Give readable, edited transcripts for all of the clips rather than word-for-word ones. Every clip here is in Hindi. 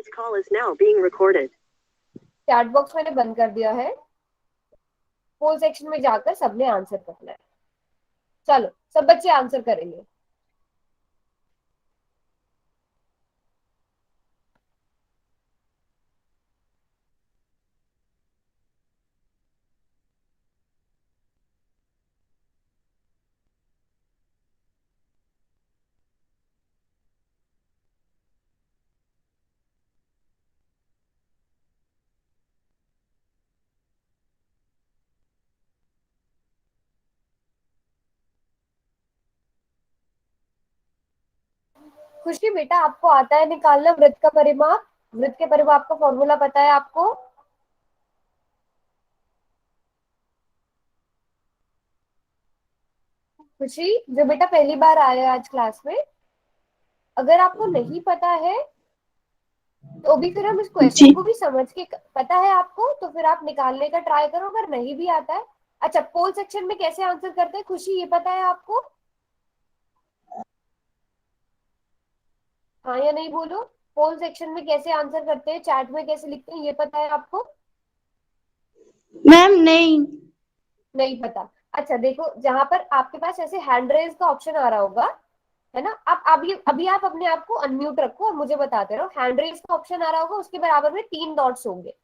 This call is now being recorded. Chat box मैंने बंद कर दिया है। पोल सेक्शन में जाकर सबने आंसर करना है। चलो सब बच्चे आंसर करेंगे। खुशी बेटा, आपको आता है निकालना वृत्त का परिमाप? वृत्त के परिमाप का फॉर्मूला पता है आपको? खुशी जो बेटा पहली बार आया है आज क्लास में, अगर आपको नहीं पता है तो भी फिर हम इस क्वेश्चन जी को भी समझ के, पता है आपको तो फिर आप निकालने का ट्राई करो। अगर नहीं भी आता है, अच्छा पोल सेक्शन में कैसे आंसर करते हैं खुशी, ये पता है आपको? हाँ या नहीं बोलो। पोल सेक्शन में कैसे आंसर करते हैं, चैट में कैसे लिखते हैं, ये पता है आपको? मैम नहीं। नहीं पता। अच्छा देखो, जहां पर आपके पास ऐसे हैंड रेज का ऑप्शन आ रहा होगा, है ना, आप अभी आप अपने आप को अनम्यूट रखो और मुझे बताते रहो। हैंड रेज का ऑप्शन आ रहा होगा, उसके बराबर में 3 डॉट्स होंगे।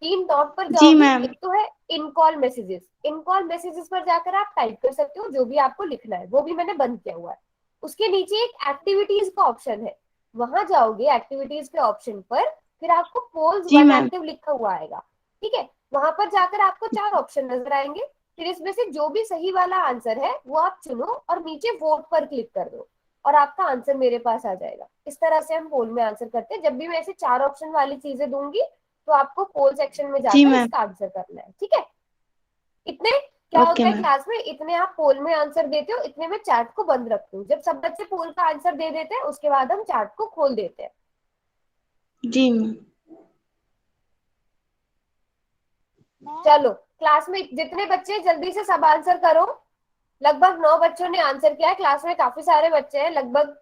3 डॉट पर जी जाओगे, मैम। एक तो है इन कॉल मैसेजेस। इन कॉल मैसेजेस पर जाकर आप टाइप कर सकते हो जो भी आपको लिखना है, वो भी मैंने बंद किया हुआ है। उसके नीचे एक एक्टिविटीज का ऑप्शन है, वहां जाओगे एक्टिविटीज के ऑप्शन पर, फिर आपको पोल्स जी वन मैम। एक्टिव लिखा हुआ आएगा। ठीक है, वहां पर जाकर आपको 4 ऑप्शन नजर आएंगे। फिर इसमें से जो भी सही वाला आंसर है वो आप चुनो और नीचे वोट पर क्लिक कर दो और आपका आंसर मेरे पास आ जाएगा। इस तरह से हम पोल में आंसर करते हैं। जब भी मैं ऐसे 4 ऑप्शन वाली चीजें दूंगी तो आपको पोल सेक्शन में जी जाकर मैम। इसका आंसर करना है। ठीक है, इतने क्या ओके होता है मैम। क्लास में, इतने आप पोल में आंसर देते हो, इतने में चैट को बंद रखती हूँ। जब सब बच्चे पोल का आंसर दे देते हैं उसके बाद हम चैट को खोल देते हैं। जी मैम। चलो क्लास में जितने बच्चे, जल्दी से सब आंसर करो। लगभग 9 बच्चों ने आंसर किया है। क्लास में काफी सारे बच्चे हैं, लगभग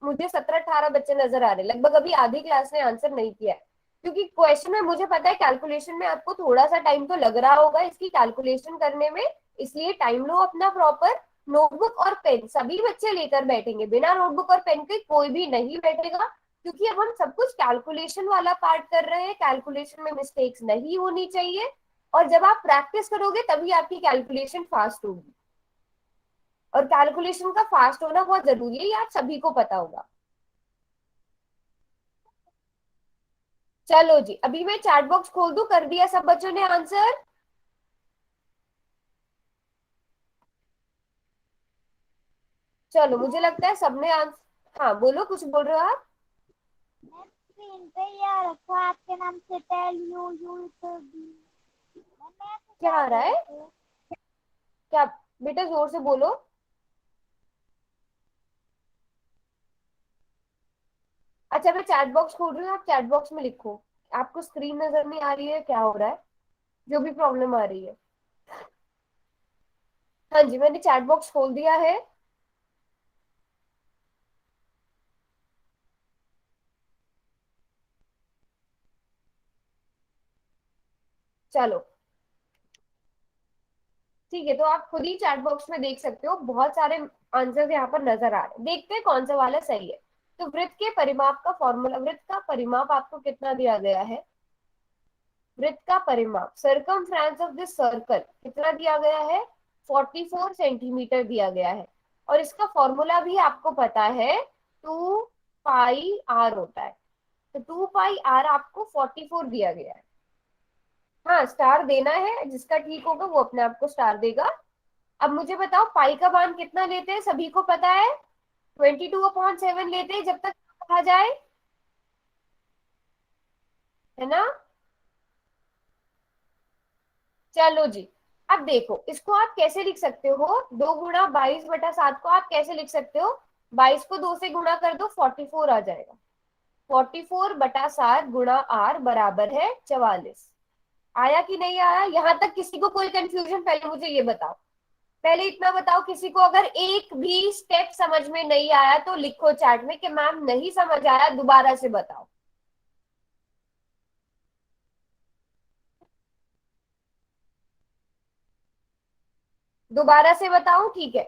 मुझे 17-18 बच्चे नजर आ रहे हैं। लगभग अभी आधी क्लास ने आंसर नहीं किया है, क्योंकि क्वेश्चन में मुझे पता है कैलकुलेशन में आपको थोड़ा सा टाइम तो लग रहा होगा इसकी कैलकुलेशन करने में। इसलिए टाइम लो अपना प्रॉपर। नोटबुक और पेन सभी बच्चे लेकर बैठेंगे, बिना नोटबुक और पेन के कोई भी नहीं बैठेगा, क्योंकि अब हम सब कुछ कैलकुलेशन वाला पार्ट कर रहे हैं। कैलकुलेशन में मिस्टेक्स नहीं होनी चाहिए, और जब आप प्रैक्टिस करोगे तभी आपकी कैलकुलेशन फास्ट होगी। और कैलकुलेशन का फास्ट होना बहुत जरूरी है, ये आप सभी को पता होगा। चलो जी, अभी मैं चैट बॉक्स खोल दूं, कर दिया सब बच्चों ने आंसर? चलो मुझे लगता है सबने आंसर, हाँ बोलो, कुछ बोल रहे हो आप? स्क्रीन पे ये आ रखा है आपके नाम से टेल यू यू मैंने ऐसे क्या क्या आ रहा गए है? थे। क्या? बेटा जोर से बोलो। अच्छा मैं चैट बॉक्स खोल रही हूँ, आप चैट बॉक्स में लिखो। आपको स्क्रीन नजर नहीं आ रही है, क्या हो रहा है, जो भी प्रॉब्लम आ रही है। हाँ जी, मैंने चैट बॉक्स खोल दिया है। चलो ठीक है, तो आप खुद ही चैट बॉक्स में देख सकते हो, बहुत सारे आंसर यहाँ पर नजर आ रहे हैं। देखते हैं कौन सा वाला सही है। तो वृत्त के परिमाप का फॉर्मूला, वृत्त का परिमाप आपको कितना दिया गया है? वृत्त का परिमाप, सर्कमफ्रेंस ऑफ दिस सर्कल कितना दिया गया है? 44 सेंटीमीटर दिया गया है। और इसका फॉर्मूला भी आपको पता है, 2 पाई आर होता है। तो 2 पाई आर आपको 44 दिया गया है। हाँ स्टार देना है, जिसका ठीक होगा वो अपने आप को स्टार देगा। अब मुझे बताओ पाई का मान कितना लेते हैं, सभी को पता है? 22/7 लेते हैं जब तक कहा जाए, है ना? चलो जी, अब देखो इसको आप कैसे लिख सकते हो। 2 गुणा 22/7 को आप कैसे लिख सकते हो? 22 को 2 से गुणा कर दो, 44 आ जाएगा। 44/7 गुणा आर बराबर है 44। आया कि नहीं आया? यहां तक किसी को कोई कंफ्यूजन? पहले मुझे ये बताओ, पहले इतना बताओ, किसी को अगर एक भी स्टेप समझ में नहीं आया तो लिखो चैट में कि मैम नहीं समझ आया, दोबारा से बताओ। दोबारा से बताऊं, ठीक है।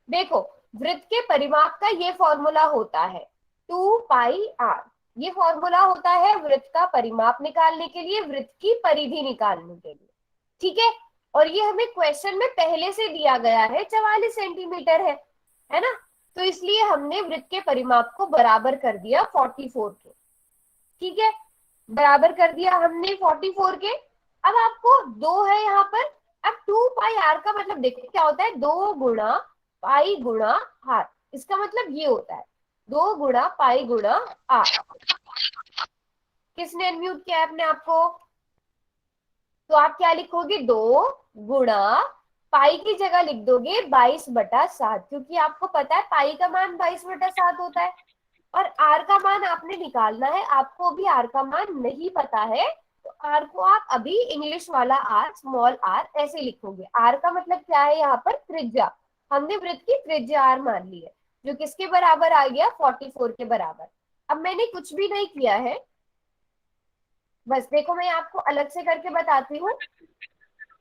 देखो, वृत्त के परिमाप का ये फॉर्मूला होता है 2πr। ये फॉर्मूला होता है वृत्त का परिमाप निकालने के लिए, वृत्त की परिधि निकालने के लिए, ठीक है। और ये हमें क्वेश्चन में पहले से दिया गया है 44 सेंटीमीटर है ना। तो इसलिए हमने वृत्त के परिमाप को बराबर कर दिया 44 के, ठीक है, बराबर कर दिया हमने 44 के। अब आपको दो है यहाँ पर। अब 2πr का मतलब देखो क्या होता है, 2 गुणा पाई गुणा आर। इसका मतलब ये होता है 2 गुणा पाई गुणा आर। किसने अनम्यूट किया है अपने आपको? तो आप क्या लिखोगे, 2 गुणा पाई की जगह लिख दोगे 22/7, क्योंकि आपको पता है पाई का मान 22/7 होता है। और आर का मान आपने निकालना है, आपको भी आर का मान नहीं पता है, तो आर को आप अभी इंग्लिश वाला आर, स्मॉल आर ऐसे लिखोगे। आर का मतलब क्या है यहाँ पर, त्रिज्या। हमने वृत्त की त्रिज्या आर मान ली है, जो किसके बराबर आ गया, 44 के बराबर। अब मैंने कुछ भी नहीं किया है, बस देखो मैं आपको अलग से करके बताती हूँ।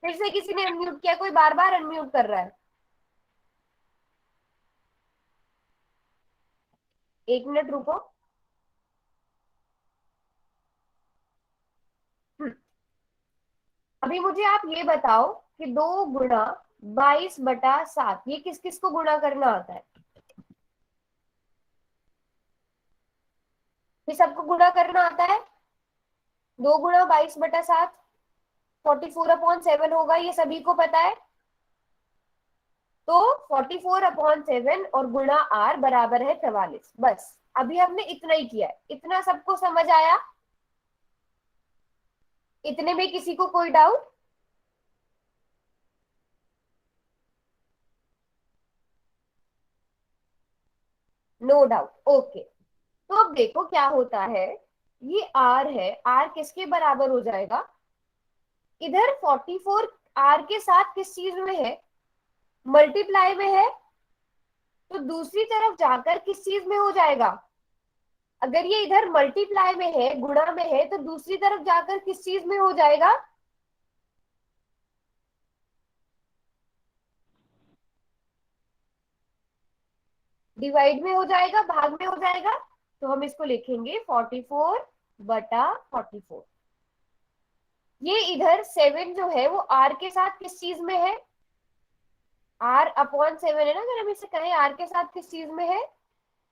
फिर से किसी ने अनम्यूट किया, कोई बार बार अनम्यूट कर रहा है। 1 मिनट रुको। अभी मुझे आप ये बताओ कि 2 गुणा 22/7 ये किस किस को गुणा करना आता है? ये सबको गुणा करना आता है। 2 गुणा 22/7 44/7 होगा, ये सभी को पता है। तो 44/7 और गुणा आर बराबर है 44। बस अभी हमने इतना ही किया है। इतना सबको समझ आया? इतने में किसी को कोई डाउट? No doubt, okay. तो अब देखो क्या होता है, ये आर है, आर किसके बराबर हो जाएगा, इधर 44 आर के साथ किस चीज में है, मल्टीप्लाई में है, तो दूसरी तरफ जाकर किस चीज में हो जाएगा, अगर ये इधर मल्टीप्लाई में है, गुणा में है, तो दूसरी तरफ जाकर किस चीज में हो जाएगा, डिवाइड में हो जाएगा, भाग में हो जाएगा। तो हम इसको लिखेंगे 44/44। ये इधर 7 जो है वो आर के साथ किस चीज में है, r/7 है ना। अगर हम इसे कहें आर के साथ किस चीज में है,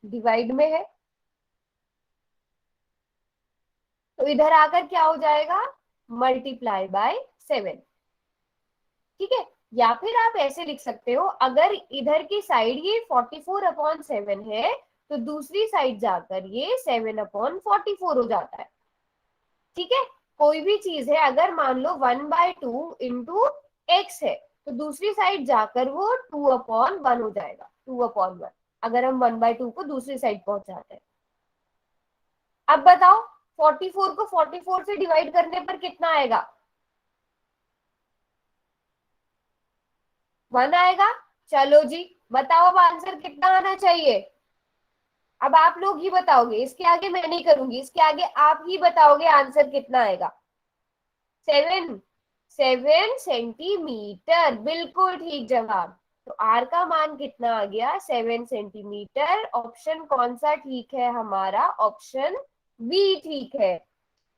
डिवाइड में है, तो इधर आकर क्या हो जाएगा, मल्टीप्लाई बाय 7, ठीक है। या फिर आप ऐसे लिख सकते हो, अगर इधर की साइड ये 44/7 है, तो दूसरी साइड जाकर ये 7/44 हो जाता है, ठीक है। कोई भी चीज है, अगर मान लो 1/2 इंटू एक्स है, तो दूसरी साइड जाकर वो 2/1 हो जाएगा, 2/1, अगर हम 1/2 को दूसरी साइड पहुंचाते हैं। अब बताओ 44 को 44 से डिवाइड करने पर कितना आएगा, 1 आएगा। चलो जी, बताओ अब आंसर कितना आना चाहिए। अब आप लोग ही बताओगे, इसके आगे मैं नहीं करूंगी, इसके आगे आप ही बताओगे आंसर कितना आएगा। 7 सेंटीमीटर, बिल्कुल ठीक जवाब। तो आर का मान कितना आ गया, 7 सेंटीमीटर। ऑप्शन कौन सा ठीक है हमारा, ऑप्शन बी ठीक है।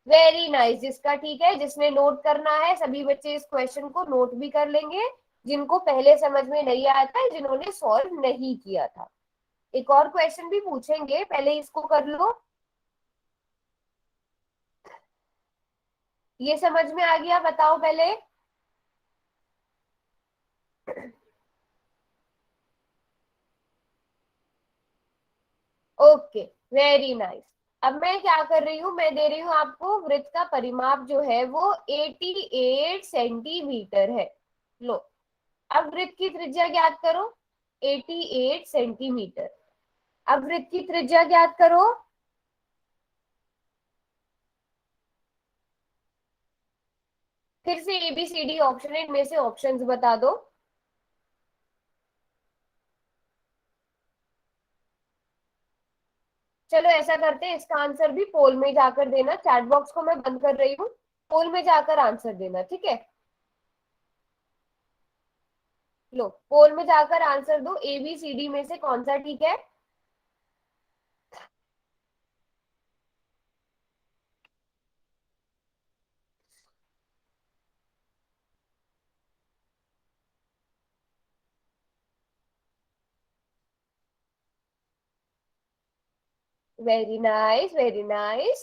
Very nice. जिसका ठीक है, जिसने नोट करना है, सभी बच्चे इस क्वेश्चन को नोट भी कर लेंगे, जिनको पहले समझ में नहीं आया था, जिन्होंने सॉल्व नहीं किया था। एक और क्वेश्चन भी पूछेंगे, पहले इसको कर लो। ये समझ में आ गया, बताओ पहले। Okay, very nice. अब मैं क्या कर रही हूँ, मैं दे रही हूँ आपको वृत्त का परिमाप जो है वो 88 सेंटीमीटर है। लो, अब वृत्त की त्रिज्या ज्ञात करो, 88 सेंटीमीटर। अब वृत्त की त्रिज्या ज्ञात करो, फिर से ABCD ऑप्शन है, इनमें से ऑप्शंस बता दो। चलो ऐसा करते हैं, इसका आंसर भी पोल में जाकर देना। चैट बॉक्स को मैं बंद कर रही हूँ, पोल में जाकर आंसर देना, ठीक है। लो पोल में जाकर आंसर दो, ए बी सी डी में से कौन सा ठीक है। Very nice, very nice.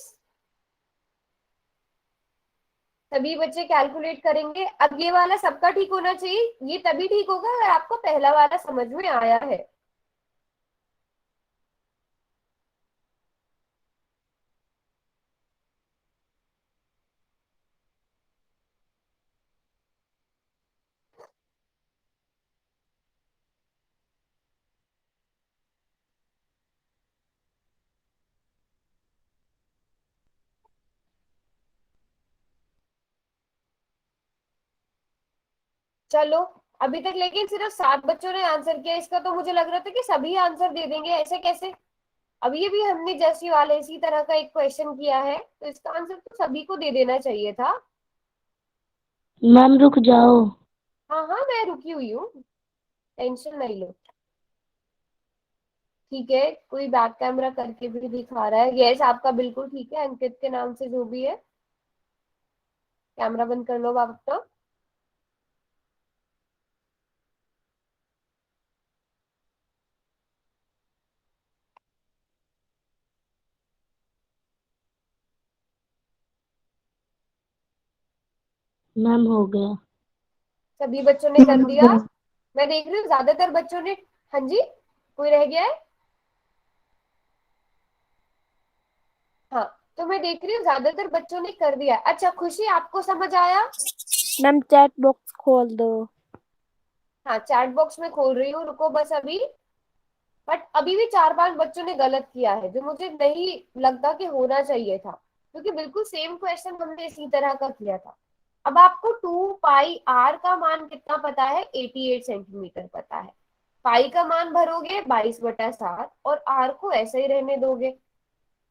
सभी बच्चे कैलकुलेट करेंगे। अब ये वाला सबका ठीक होना चाहिए, ये तभी ठीक होगा अगर आपको पहला वाला समझ में आया है। चलो अभी तक लेकिन सिर्फ 7 बच्चों ने आंसर किया, इसका तो मुझे लग रहा था कि सभी आंसर दे देंगे, ऐसे कैसे। अब ये भी हमने जैसी वाले इसी तरह का एक क्वेश्चन किया है, तो इसका आंसर तो सभी को दे देना चाहिए था। मैम रुक जाओ। हाँ हाँ मैं रुकी हुई हूँ, टेंशन नहीं लो। ठीक है, कोई बैक कैमरा करके भी दिखा रहा है। यस आपका बिल्कुल ठीक है, अंकित के नाम से जो भी है। कैमरा बंद कर लो आप अपना। मैम हो गया। सभी बच्चों ने कर दिया, मैं देख रही हूँ ज्यादातर बच्चों ने। हाँ जी, कोई रह गया है? हाँ, तो मैं देख रही हूँ ज्यादातर बच्चों ने कर दिया। अच्छा खुशी, आपको समझ आया? मैम चैट बॉक्स खोल दो। हाँ चैट बॉक्स में खोल रही हूँ, रुको बस अभी। बट अभी भी 4-5 बच्चों ने गलत किया है, जो मुझे नहीं लगता कि होना चाहिए था, क्योंकि बिल्कुल सेम क्वेश्चन हमने इसी तरह का किया था। अब आपको 2 पाई r का मान कितना पता है? 88 सेंटीमीटर पता है। पाई का मान भरोगे 22/7 और r को ऐसे ही रहने दोगे,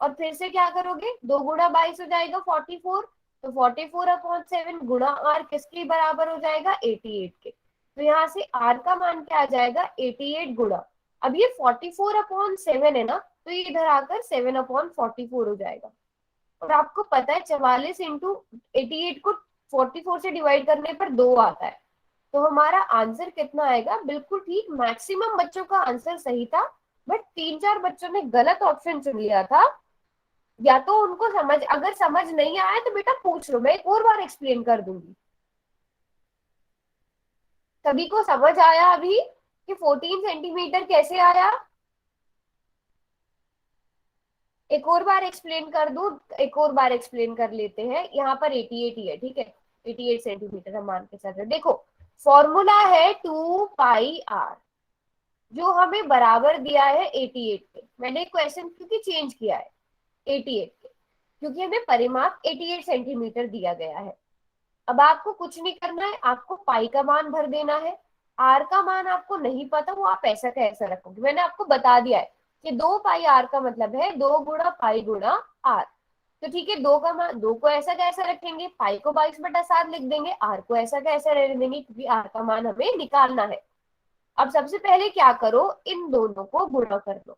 और फिर से क्या करोगे, 2 गुणा 22 हो जाएगा 44। तो 44/7 गुणा r किसके बराबर हो जाएगा? 88 के। तो यहाँ से r का मान क्या आ जाएगा? 88 गुणा, अब ये 44/7 है ना, तो ये इधर आकर 7/44 हो जाएगा। और आपको पता है 44 इंटू 88 को 44 से डिवाइड करने पर 2 आता है। तो हमारा आंसर कितना आएगा? बिल्कुल ठीक, मैक्सिमम बच्चों का आंसर सही था, बट 3-4 बच्चों ने गलत ऑप्शन चुन लिया था। या तो उनको समझ, अगर समझ नहीं आया तो बेटा पूछ लो, मैं एक और बार एक्सप्लेन कर दूंगी। सभी को समझ आया अभी कि 14 सेंटीमीटर कैसे आया? एक और बार एक्सप्लेन कर दूं, एक और बार एक्सप्लेन कर लेते हैं। यहाँ पर 88 ही है, ठीक है, 88 सेंटीमीटर हम मान के चल रहे। देखो फॉर्मूला है 2 पाई r, जो हमें बराबर दिया है 88 के। मैंने क्वेश्चन क्योंकि चेंज किया है 88 के, क्योंकि हमें परिमाप 88 सेंटीमीटर दिया गया है। अब आपको कुछ नहीं करना है, आपको पाई का मान भर देना है। आर का मान आपको नहीं पता, वो आप ऐसा का ऐसा रखोगे। मैंने आपको बता दिया है कि 2 पाई r का मतलब है 2 गुणा पाई गुणा आर। तो ठीक है, 2 का मान, 2 को ऐसा का ऐसा रखेंगे, पाई को 22/7 लिख देंगे, आर को ऐसा का ऐसा रहने देंगे, क्योंकि आर का मान हमें निकालना है। अब सबसे पहले क्या करो, इन दोनों को गुणा कर लो।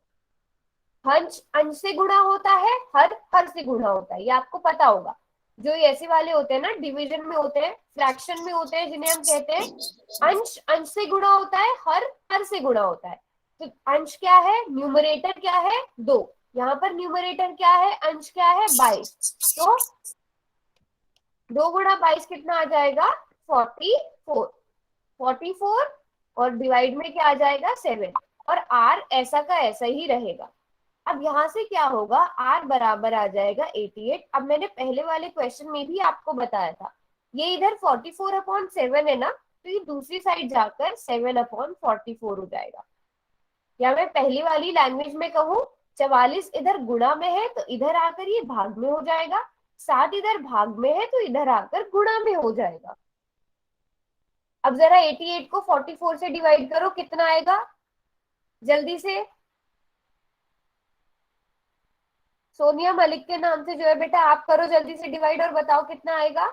अंश अंश से गुणा होता है, हर से गुणा होता है, ये आपको पता होगा। जो ये ऐसे वाले होते हैं ना, डिवीजन में होते हैं, फ्रैक्शन में होते हैं, जिन्हें हम कहते हैं अंश अंश से गुणा होता है, हर से गुणा होता है। तो अंश क्या है? न्यूमरेटर क्या है? 2। यहाँ पर न्यूमरेटर क्या है? अंश क्या है? 22। तो 2 गुणा 22 कितना आ जाएगा? 44। 44 और डिवाइड में क्या आ जाएगा? 7। और r ऐसा का ऐसा ही रहेगा। अब यहाँ से क्या होगा, r बराबर आ जाएगा 88। अब मैंने पहले वाले क्वेश्चन में भी आपको बताया था, ये इधर 44/7 है ना, तो ये दूसरी साइड जाकर 7/44 हो जाएगा। या मैं पहली वाली लैंग्वेज में कहूँ, 44 इधर गुणा में है तो इधर आकर ये भाग में हो जाएगा, 7 इधर भाग में है तो इधर आकर गुणा में हो जाएगा। अब जरा 88 को 44 से डिवाइड करो, कितना आएगा जल्दी से? सोनिया मलिक के नाम से जो है बेटा, आप करो जल्दी से डिवाइड और बताओ कितना आएगा।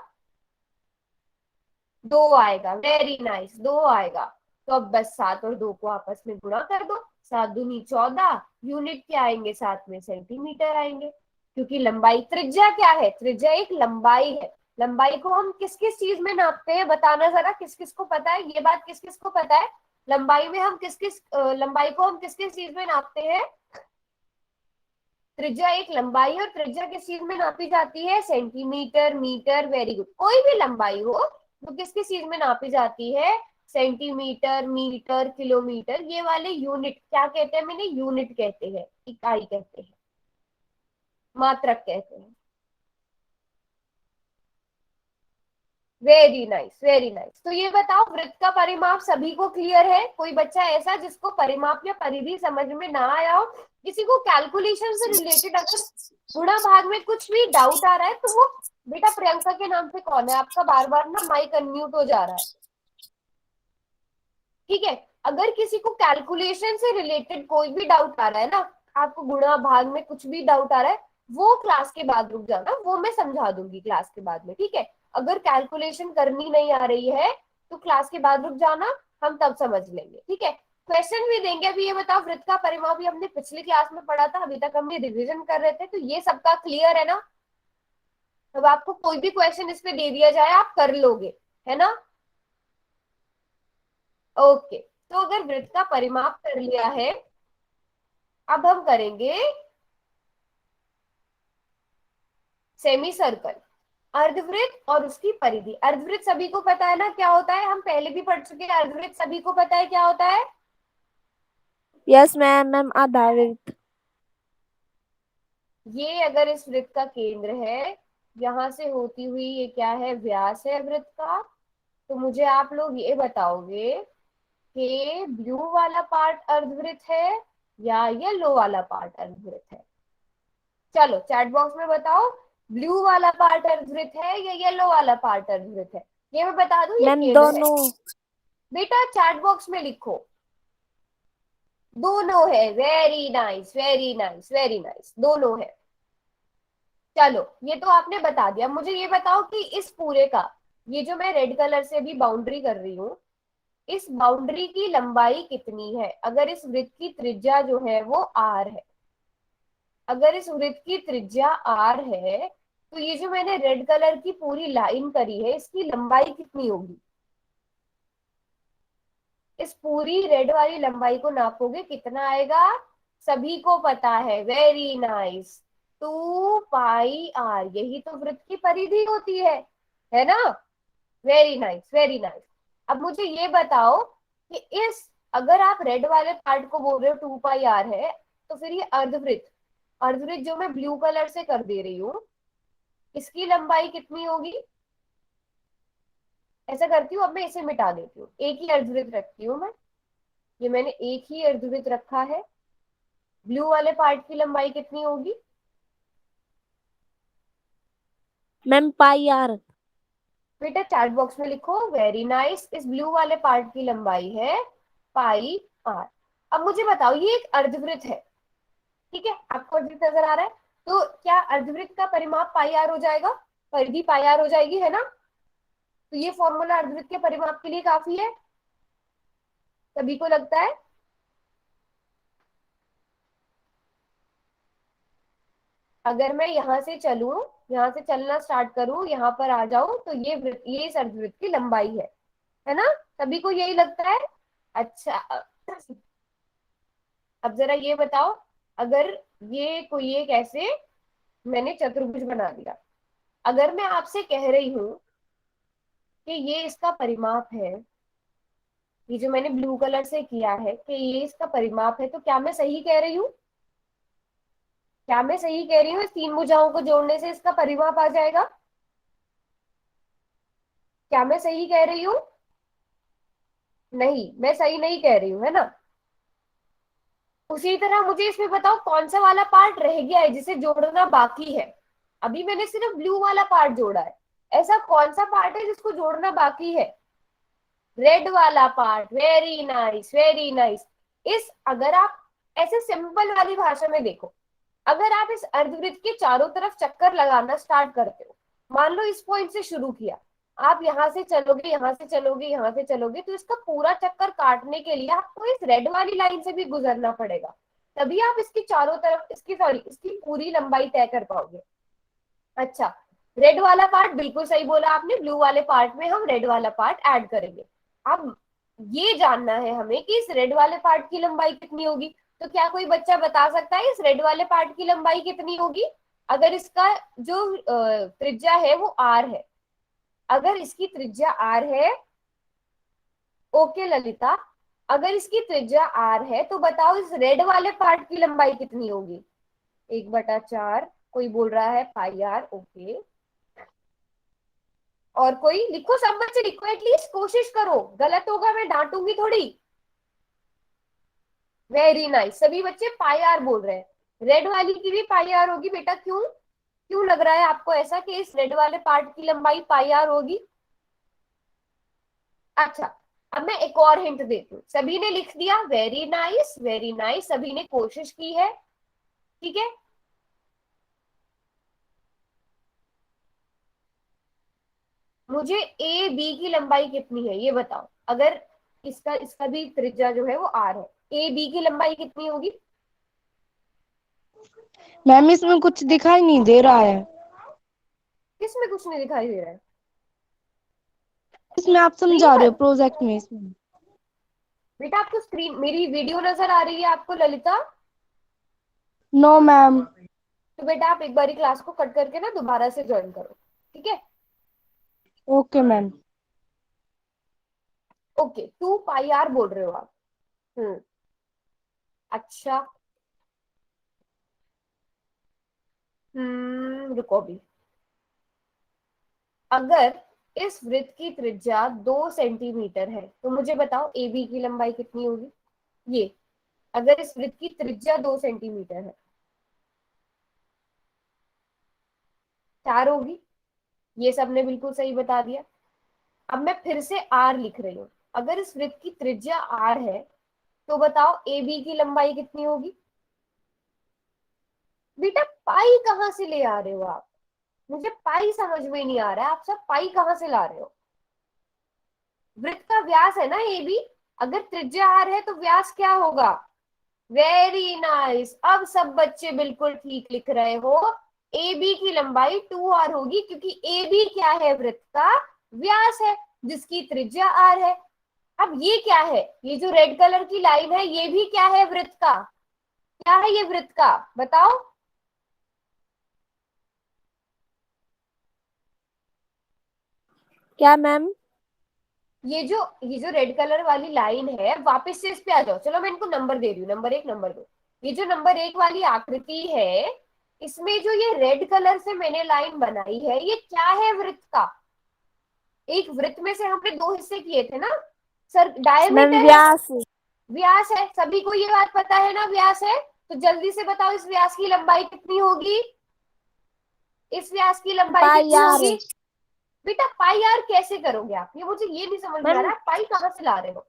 2 आएगा, वेरी नाइस, 2 आएगा। तो अब बस 7 और 2 को आपस में गुणा कर दो, 7 दूनी 14, यूनिट क्या आएंगे साथ में, सेंटीमीटर आएंगे, क्योंकि लंबाई, त्रिज्या क्या है, त्रिज्या एक लंबाई है। लंबाई को हम किस किस चीज में नापते हैं, बताना जरा, किस किस को पता है ये बात, किस किस को पता है लंबाई में हम किस किस लंबाई को हम किस किस चीज में नापते हैं। त्रिज्या एक लंबाई है, और त्रिज्या किस चीज में नापी जाती है, सेंटीमीटर, मीटर, वेरी गुड। कोई भी लंबाई हो तो किस किस चीज में नापी जाती है, सेंटीमीटर, मीटर, किलोमीटर, ये वाले यूनिट क्या कहते हैं, मैंने यूनिट कहते हैं, इकाई कहते हैं, मात्रक कहते हैं। Very nice, very nice. तो ये बताओ, वृत्त का परिमाप सभी को क्लियर है? कोई बच्चा ऐसा जिसको परिमाप या परिधि समझ में ना आया हो, किसी को कैलकुलेशन से रिलेटेड अगर गुणा भाग में कुछ भी डाउट आ रहा है, तो वो बेटा प्रियंका के नाम से कौन है आपका, बार बार ना माइक अनम्यूट हो जा रहा है, ठीक है। अगर किसी को कैलकुलेशन से रिलेटेड कोई भी डाउट आ रहा है ना, आपको गुणा भाग में कुछ भी डाउट आ रहा है, वो क्लास के बाद रुक जाना, वो मैं समझा दूंगी क्लास के बाद में, ठीक है। अगर कैलकुलेशन करनी नहीं आ रही है तो क्लास के बाद रुक जाना, हम तब समझ लेंगे, ठीक है। क्वेश्चन भी देंगे। अभी ये बताओ, वृत्त का परिमाप भी हमने पिछली क्लास में पढ़ा था, अभी तक हमने रिवीजन कर रहे थे, तो ये सबका क्लियर है ना? अब आपको कोई भी क्वेश्चन इस पे दे दिया जाए आप कर लोगे, है ना? ओके, तो अगर वृत्त का परिमाप कर लिया है, अब हम करेंगे सेमी सर्कल, अर्धवृत्त और उसकी परिधि। अर्धवृत्त सभी को पता है ना क्या होता है, हम पहले भी पढ़ चुके हैं। अर्धवृत्त सभी को पता है क्या होता है? Yes, ma'am. मैम आधा वृत्त। ये अगर इस वृत्त का केंद्र है, यहां से होती हुई ये क्या है, व्यास है वृत्त का, तो मुझे आप लोग ये बताओगे कि ब्लू वाला पार्ट अर्धवृत्त है या येलो वाला पार्ट अर्धवृत्त है? चलो चैट बॉक्स में बताओ, ब्लू वाला पार्ट अर्धवृत्त है या येलो वाला पार्ट अर्धवृत्त है? ये मैं बता दूं, ये मैम केंद्र है। दोनों। बेटा चैट बॉक्स में लिखो, दोनों है। Very nice, very nice, very nice, दोनों है। चलो ये तो आपने बता दिया। मुझे ये बताओ कि इस पूरे का, ये जो मैं रेड कलर से भी बाउंड्री कर रही हूँ, इस बाउंड्री की लंबाई कितनी है? अगर इस वृत्त की त्रिज्या जो है वो आर है, अगर इस वृत्त की त्रिज्या आर है, तो ये जो मैंने रेड कलर की पूरी लाइन करी है, इसकी लंबाई कितनी होगी? इस पूरी रेड वाली लंबाई को नापोगे, कितना आएगा? सभी को पता है, वेरी नाइस, 2 पाई आर। यही तो वृत्त की परिधि होती है ना? Very nice, very nice. अब मुझे ये बताओ कि इस, अगर आप रेड वाले पार्ट को बोल रहे हो 2 पाई आर है, तो फिर ये अर्धवृत्त, अर्धवृत्त जो मैं ब्लू कलर से कर दे रही हूँ, इसकी लंबाई कितनी होगी? ऐसा करती हूँ, अब मैं इसे मिटा देती हूँ, एक ही अर्धवृत्त रखती हूँ मैं, ये मैंने एक ही अर्धवृत्त रखा है। ब्लू वाले पार्ट की लंबाई कितनी होगी? Ma'am pi r. बेटा चैट बॉक्स में लिखो, वेरी नाइस। इस ब्लू वाले पार्ट की लंबाई है पाई आर। अब मुझे बताओ, ये एक अर्धवृत्त है, ठीक है, आपको अर्धवृत्त नजर आ रहा है, तो क्या अर्धवृत्त का परिमाप पाई आर हो जाएगा, परिधि पाई आर हो जाएगी, है ना? तो ये फॉर्मूला अर्धवृत्त के परिमाप के लिए काफी है, सभी को लगता है? अगर मैं यहाँ से चलूं, यहाँ से चलना स्टार्ट करूं, यहाँ पर आ जाऊं, तो ये वृत्त, ये इस अर्धवृत्त की लंबाई है ना? सभी को यही लगता है? अच्छा, अब जरा ये बताओ, अगर ये कोई एक ऐसे मैंने चतुर्भुज बना दिया, अगर मैं आपसे कह रही हूं कि ये इसका परिमाप है, ये जो मैंने ब्लू कलर से किया है कि ये इसका परिमाप है, तो क्या मैं सही कह रही हूँ? क्या मैं सही कह रही हूँ, इस 3 भुजाओं को जोड़ने से इसका परिमाप आ जाएगा? क्या मैं सही कह रही हूँ? नहीं, मैं सही नहीं कह रही हूँ, है ना? उसी तरह मुझे इसमें बताओ, कौन सा वाला पार्ट रह गया है जिसे जोड़ना बाकी है? अभी मैंने सिर्फ ब्लू वाला पार्ट जोड़ा है, ऐसा कौन सा पार्ट है जिसको जोड़ना बाकी है? रेड वाला part. Very nice, very nice. इस, अगर आप ऐसे सिंपल वाली भाषा में देखो, अगर आप इस अर्धवृत्त के चारों तरफ चक्कर लगाना स्टार्ट करते हो, मान लो इस पॉइंट से शुरू किया, आप यहाँ से चलोगे, यहाँ से चलोगे, यहाँ से चलोगे, तो इसका पूरा चक्कर काटने के लिए आपको इस रेड वाली लाइन से भी गुजरना पड़ेगा, तभी आप इसकी चारों तरफ, इसकी पूरी लंबाई तय कर पाओगे। अच्छा, रेड वाला पार्ट बिल्कुल सही बोला आपने, ब्लू वाले पार्ट में हम रेड वाला पार्ट ऐड करेंगे। अब ये जानना है हमें कि इस रेड वाले पार्ट की लंबाई कितनी होगी। तो क्या कोई बच्चा बता सकता है इस रेड वाले पार्ट की लंबाई कितनी होगी? अगर इसका जो त्रिज्या है वो आर है, अगर इसकी त्रिज्या आर है, ओके ललिता, अगर इसकी त्रिज्या आर है तो बताओ इस रेड वाले पार्ट की लंबाई कितनी होगी? 1/4, कोई बोल रहा है पाई आर, ओके। और कोई लिखो, सब बच्चे लिखो, एटलीस्ट कोशिश करो, गलत होगा मैं डांटूंगी थोड़ी। वेरी नाइस, सभी बच्चे पाई आर बोल रहे हैं। रेड वाली की भी पाई आर होगी बेटा, क्यों क्यों लग रहा है आपको ऐसा कि इस रेड वाले पार्ट की लंबाई पाई आर होगी? अच्छा, अब मैं एक और हिंट देती हूँ। सभी ने लिख दिया, वेरी नाइस वेरी नाइस, सभी ने कोशिश की है, ठीक है। मुझे ए बी की लंबाई कितनी है ये बताओ, अगर इसका इसका भी त्रिज्या जो है वो आर है, ए बी की लंबाई कितनी होगी? मैम इसमें कुछ दिखाई नहीं दे रहा है। किसमें कुछ नहीं दिखाई दे रहा है? इसमें आप स्क्रीन समझा रहे पर हो प्रोजेक्ट में इसमें। बेटा, आपको स्क्रीन, मेरी वीडियो नजर आ रही है आपको ललिता? No ma'am. तो बेटा आप एक बारी क्लास को कट करके ना दोबारा से ज्वाइन करो, ठीक है? Okay ma'am. Okay, 2 pi r बोल रहे हो आप। अच्छा, रुको अभी। अगर इस वृत्त की त्रिज्या 2 सेंटीमीटर है तो मुझे बताओ ए बी की लंबाई कितनी होगी? ये, अगर इस वृत्त की त्रिज्या 2 सेंटीमीटर है, 4 होगी। ये सबने बिल्कुल सही बता दिया। अब मैं फिर से आर लिख रही हूँ, अगर इस वृत्त की त्रिज्या आर है तो बताओ ए बी की लंबाई कितनी होगी? बेटा पाई कहाँ से ले आ रहे हो आप? मुझे पाई समझ में नहीं आ रहा है, आप सब पाई कहाँ से ला रहे हो? वृत्त का व्यास है ना ए बी, अगर त्रिज्या आर है तो व्यास क्या होगा? वेरी नाइस, अब सब बच्चे बिल्कुल ठीक लिख रहे हो। ए बी की लंबाई 2r होगी, क्योंकि ए बी क्या है? वृत्त का व्यास है जिसकी त्रिज्या r है। अब ये क्या है? ये जो रेड कलर की लाइन है ये भी क्या है? वृत्त का। क्या है ये वृत्त का? बताओ। क्या मैम? ये जो रेड कलर वाली लाइन है, वापस से इस पे आ जाओ, चलो मैं इनको नंबर दे रही हूँ, नंबर 1 नंबर 2। ये जो नंबर 1 वाली आकृति है, इसमें जो ये रेड कलर से मैंने लाइन बनाई है, ये क्या है? वृत्त का। एक वृत्त में से हमने 2 हिस्से किए थे ना सर, मैम डायमीटर है, व्यास। व्यास है, सभी को ये बात पता है ना? व्यास है, तो जल्दी से बताओ इस व्यास की लंबाई कितनी होगी? इस व्यास की लंबाई पाई कितनी आर। होगी? बेटा पाई आर कैसे करोगे आप? ये मुझे ये नहीं समझ में आ मैम रहा है, पाई कहाँ से ला रहे हो?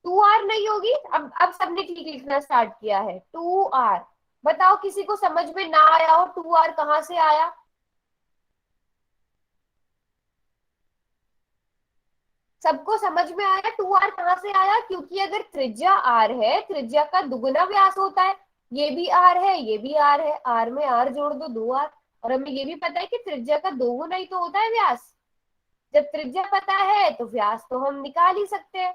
2r नहीं होगी? अब सबने ठीक लिखना स्टार्ट किया है, 2r। बताओ किसी को समझ में ना आया हो 2r कहाँ से आया? सबको समझ में आया 2r कहाँ से आया? क्योंकि अगर त्रिज्या r है, त्रिज्या का दुगुना व्यास होता है। ये भी r है, ये भी r है, r में r जोड़ दो, 2r। और हमें ये भी पता है कि त्रिज्या का दोगुना ही तो होता है व्यास। जब त्रिज्या पता है तो व्यास तो हम निकाल ही सकते हैं।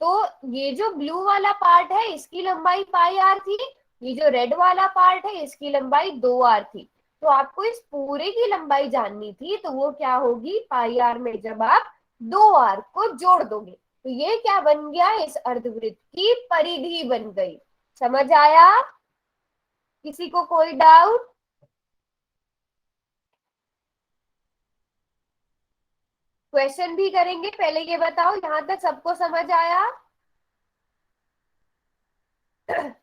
तो ये जो ब्लू वाला पार्ट है इसकी लंबाई पाई आर थी, ये जो रेड वाला पार्ट है इसकी लंबाई 2r थी। तो आपको इस पूरे की लंबाई जाननी थी, तो वो क्या होगी? पाई आर में जब आप 2r को जोड़ दोगे तो ये क्या बन गया? इस अर्धवृत्त की परिधि बन गई। समझ आया? किसी को कोई डाउट? क्वेश्चन भी करेंगे, पहले ये बताओ यहां तक सबको समझ आया?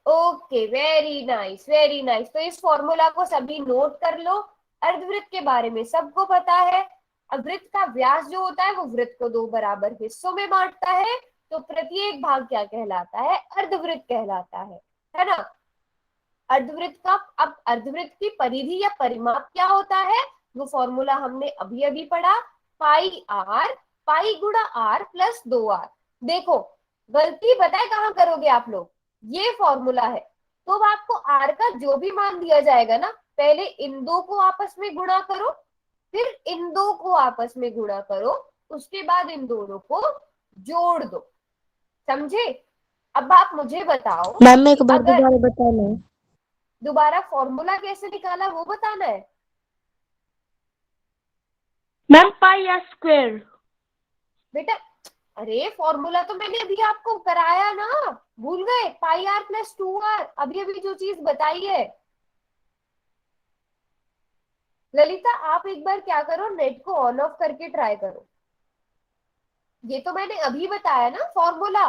Okay, very nice very nice. तो इस फॉर्मूला को सभी नोट कर लो। अर्धवृत्त के बारे में सबको पता है। अब वृत्त का व्यास जो होता है वो वृत्त को 2 बराबर हिस्सों में बांटता है, तो प्रत्येक भाग क्या कहलाता है? अर्धवृत्त कहलाता है ना? अर्धवृत्त का, अब अर्धवृत्त की परिधि या परिमाप क्या होता है? वो फॉर्मूला हमने अभी अभी पढ़ा, पाई गुणा आर प्लस 2r। देखो गलती बताए कहाँ करोगे आप लोग, ये फॉर्मूला है तो अब आपको आर का जो भी मान दिया जाएगा ना, पहले इन दो को आपस में गुणा करो, फिर इन दो को आपस में गुणा करो, उसके बाद इन दोनों को जोड़ दो। समझे? अब आप मुझे बताओ मैम एक कि बार अगर दोबारा बताना। दोबारा फॉर्मूला कैसे निकाला वो बताना है। Ma'am pi r square. बेटा अरे फॉर्मूला तो मैंने अभी आपको कराया ना, भूल गए? पाई आर प्लस 2r, अभी अभी जो चीज बताई है। ललिता आप एक बार क्या करो, नेट को ऑन ऑफ करके ट्राई करो। ये तो मैंने अभी बताया ना फॉर्मूला।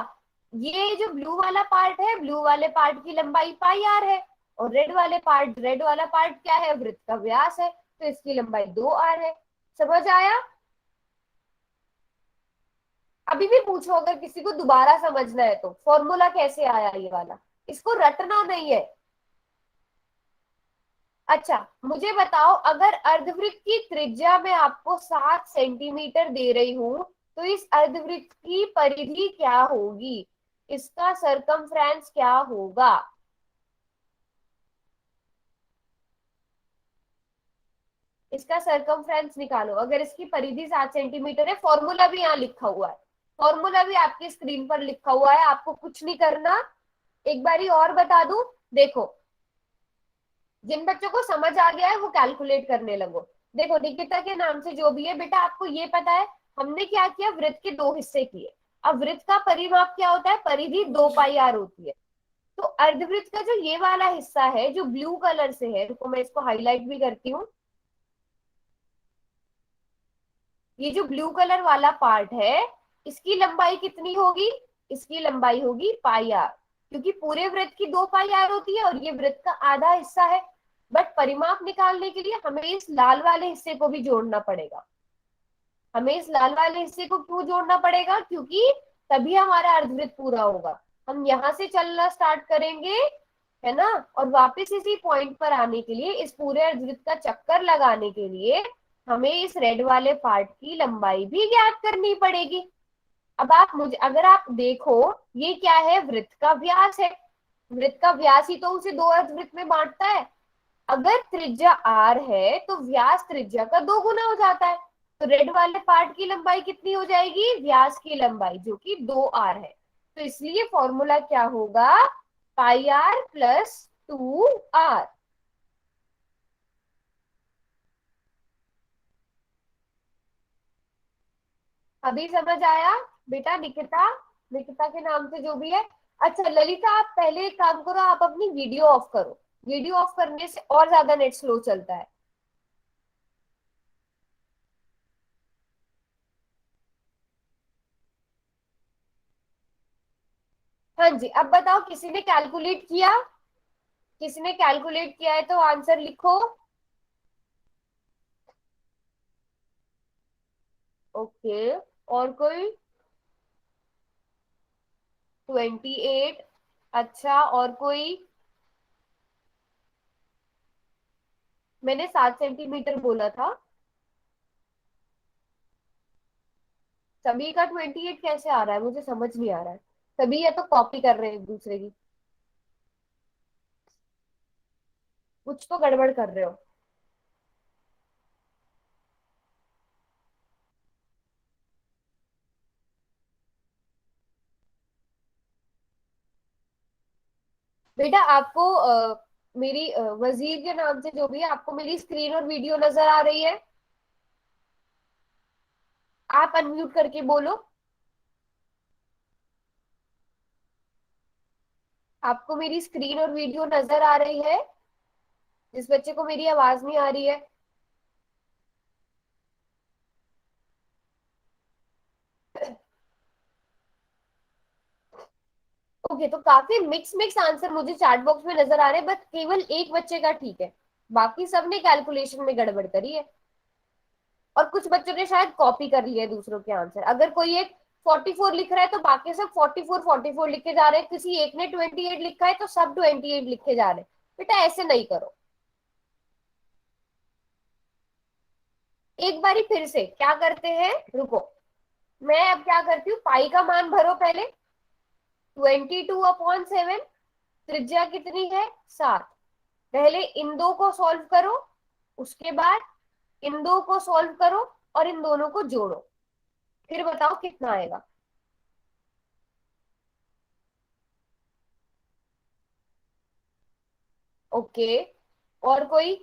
ये जो ब्लू वाला पार्ट है, ब्लू वाले पार्ट की लंबाई पाई आर है, और रेड वाला पार्ट क्या है, वृत्त का व्यास है, तो इसकी लंबाई 2r है। समझ आया? अभी भी पूछो अगर किसी को दोबारा समझना है तो, फॉर्मूला कैसे आया ये वाला, इसको रटना नहीं है। अच्छा मुझे बताओ, अगर अर्धवृत्त की त्रिज्या में आपको 7 सेंटीमीटर दे रही हूं तो इस अर्धवृत्त की परिधि क्या होगी, इसका सरकमफ्रेंस क्या होगा? इसका सरकमफ्रेंस निकालो। अगर इसकी परिधि 7 सेंटीमीटर है, फॉर्मूला भी यहाँ लिखा हुआ है, फॉर्मूला भी आपकी स्क्रीन पर लिखा हुआ है, आपको कुछ नहीं करना। एक बारी और बता दूं, देखो जिन बच्चों को समझ आ गया है वो कैलकुलेट करने लगो। देखो निकिता के नाम से जो भी है, बेटा आपको ये पता है हमने क्या किया, वृत्त के 2 हिस्से किए। अब वृत्त का परिमाप क्या होता है, परिधि 2 पाई आर होती है। तो अर्धवृत्त का जो ये वाला हिस्सा है जो ब्लू कलर से है, रुको मैं इसको हाईलाइट भी करती हूँ, ये जो ब्लू कलर वाला पार्ट है इसकी लंबाई कितनी होगी, इसकी लंबाई होगी पाई आर, क्योंकि पूरे वृत्त की 2 पाई आर होती है और ये वृत्त का आधा हिस्सा है। बट परिमाप निकालने के लिए हमें इस लाल वाले हिस्से को भी जोड़ना पड़ेगा। हमें इस लाल वाले हिस्से को क्यों जोड़ना पड़ेगा, क्योंकि तभी हमारा अर्धवृत्त पूरा होगा। हम यहाँ से चलना स्टार्ट करेंगे, है ना, और वापस इसी पॉइंट पर आने के लिए, इस पूरे अर्धवृत्त का चक्कर लगाने के लिए हमें इस रेड वाले पार्ट की लंबाई भी ज्ञात करनी पड़ेगी। अब आप मुझे, अगर आप देखो ये क्या है, वृत्त का व्यास है, वृत्त का व्यास ही तो उसे 2 अर्धवृत्त में बांटता है। अगर त्रिज्या r है तो व्यास त्रिज्या का 2 गुना हो जाता है, तो रेड वाले पार्ट की लंबाई कितनी हो जाएगी, व्यास की लंबाई जो कि 2r है। तो इसलिए फॉर्मूला क्या होगा, पाई आर प्लस 2r। अभी समझ आया बेटा? निकिता, निकिता के नाम से जो भी है। अच्छा ललिता आप पहले एक काम करो, आप अपनी वीडियो ऑफ करो, वीडियो ऑफ करने से और ज्यादा नेट स्लो चलता है। हाँ जी अब बताओ, किसी ने कैलकुलेट किया? किसी ने कैलकुलेट किया है तो आंसर लिखो। ओके, और कोई? 28। अच्छा और कोई? मैंने 7 सेंटीमीटर बोला था। सभी का 28 कैसे आ रहा है, मुझे समझ नहीं आ रहा है। सभी या तो कॉपी कर रहे हैं एक दूसरे की, कुछ तो गड़बड़ कर रहे हो। बेटा आपको मेरी वजीर के नाम से जो भी है, आपको मेरी स्क्रीन और वीडियो नजर आ रही है? आप अनम्यूट करके बोलो। आपको मेरी स्क्रीन और वीडियो नजर आ रही है? जिस बच्चे को मेरी आवाज नहीं आ रही है। ओके तो काफी मिक्स मिक्स आंसर मुझे चैट बॉक्स में नजर आ रहे हैं, बट केवल एक बच्चे का ठीक है, बाकी सबने कैलकुलेशन में गड़बड़ करी है। और कुछ बच्चों ने शायद कॉपी कर लिया है दूसरों के आंसर। अगर कोई एक 44 लिख रहा है तो बाकी सब 44 लिखे जा रहे हैं, किसी एक ने 28 लिखा है तो सब 28 लिखे जा रहे हैं। बेटा ऐसे नहीं करो। एक बारी फिर से क्या करते हैं, रुको, मैं अब क्या करती हूँ, पाई का मान भरो पहले, 22/7, त्रिज्या कितनी है 7। पहले इन दो को सॉल्व करो, उसके बाद इन दो को सॉल्व करो और इन दोनों को जोड़ो, फिर बताओ कितना आएगा। ओके, और कोई?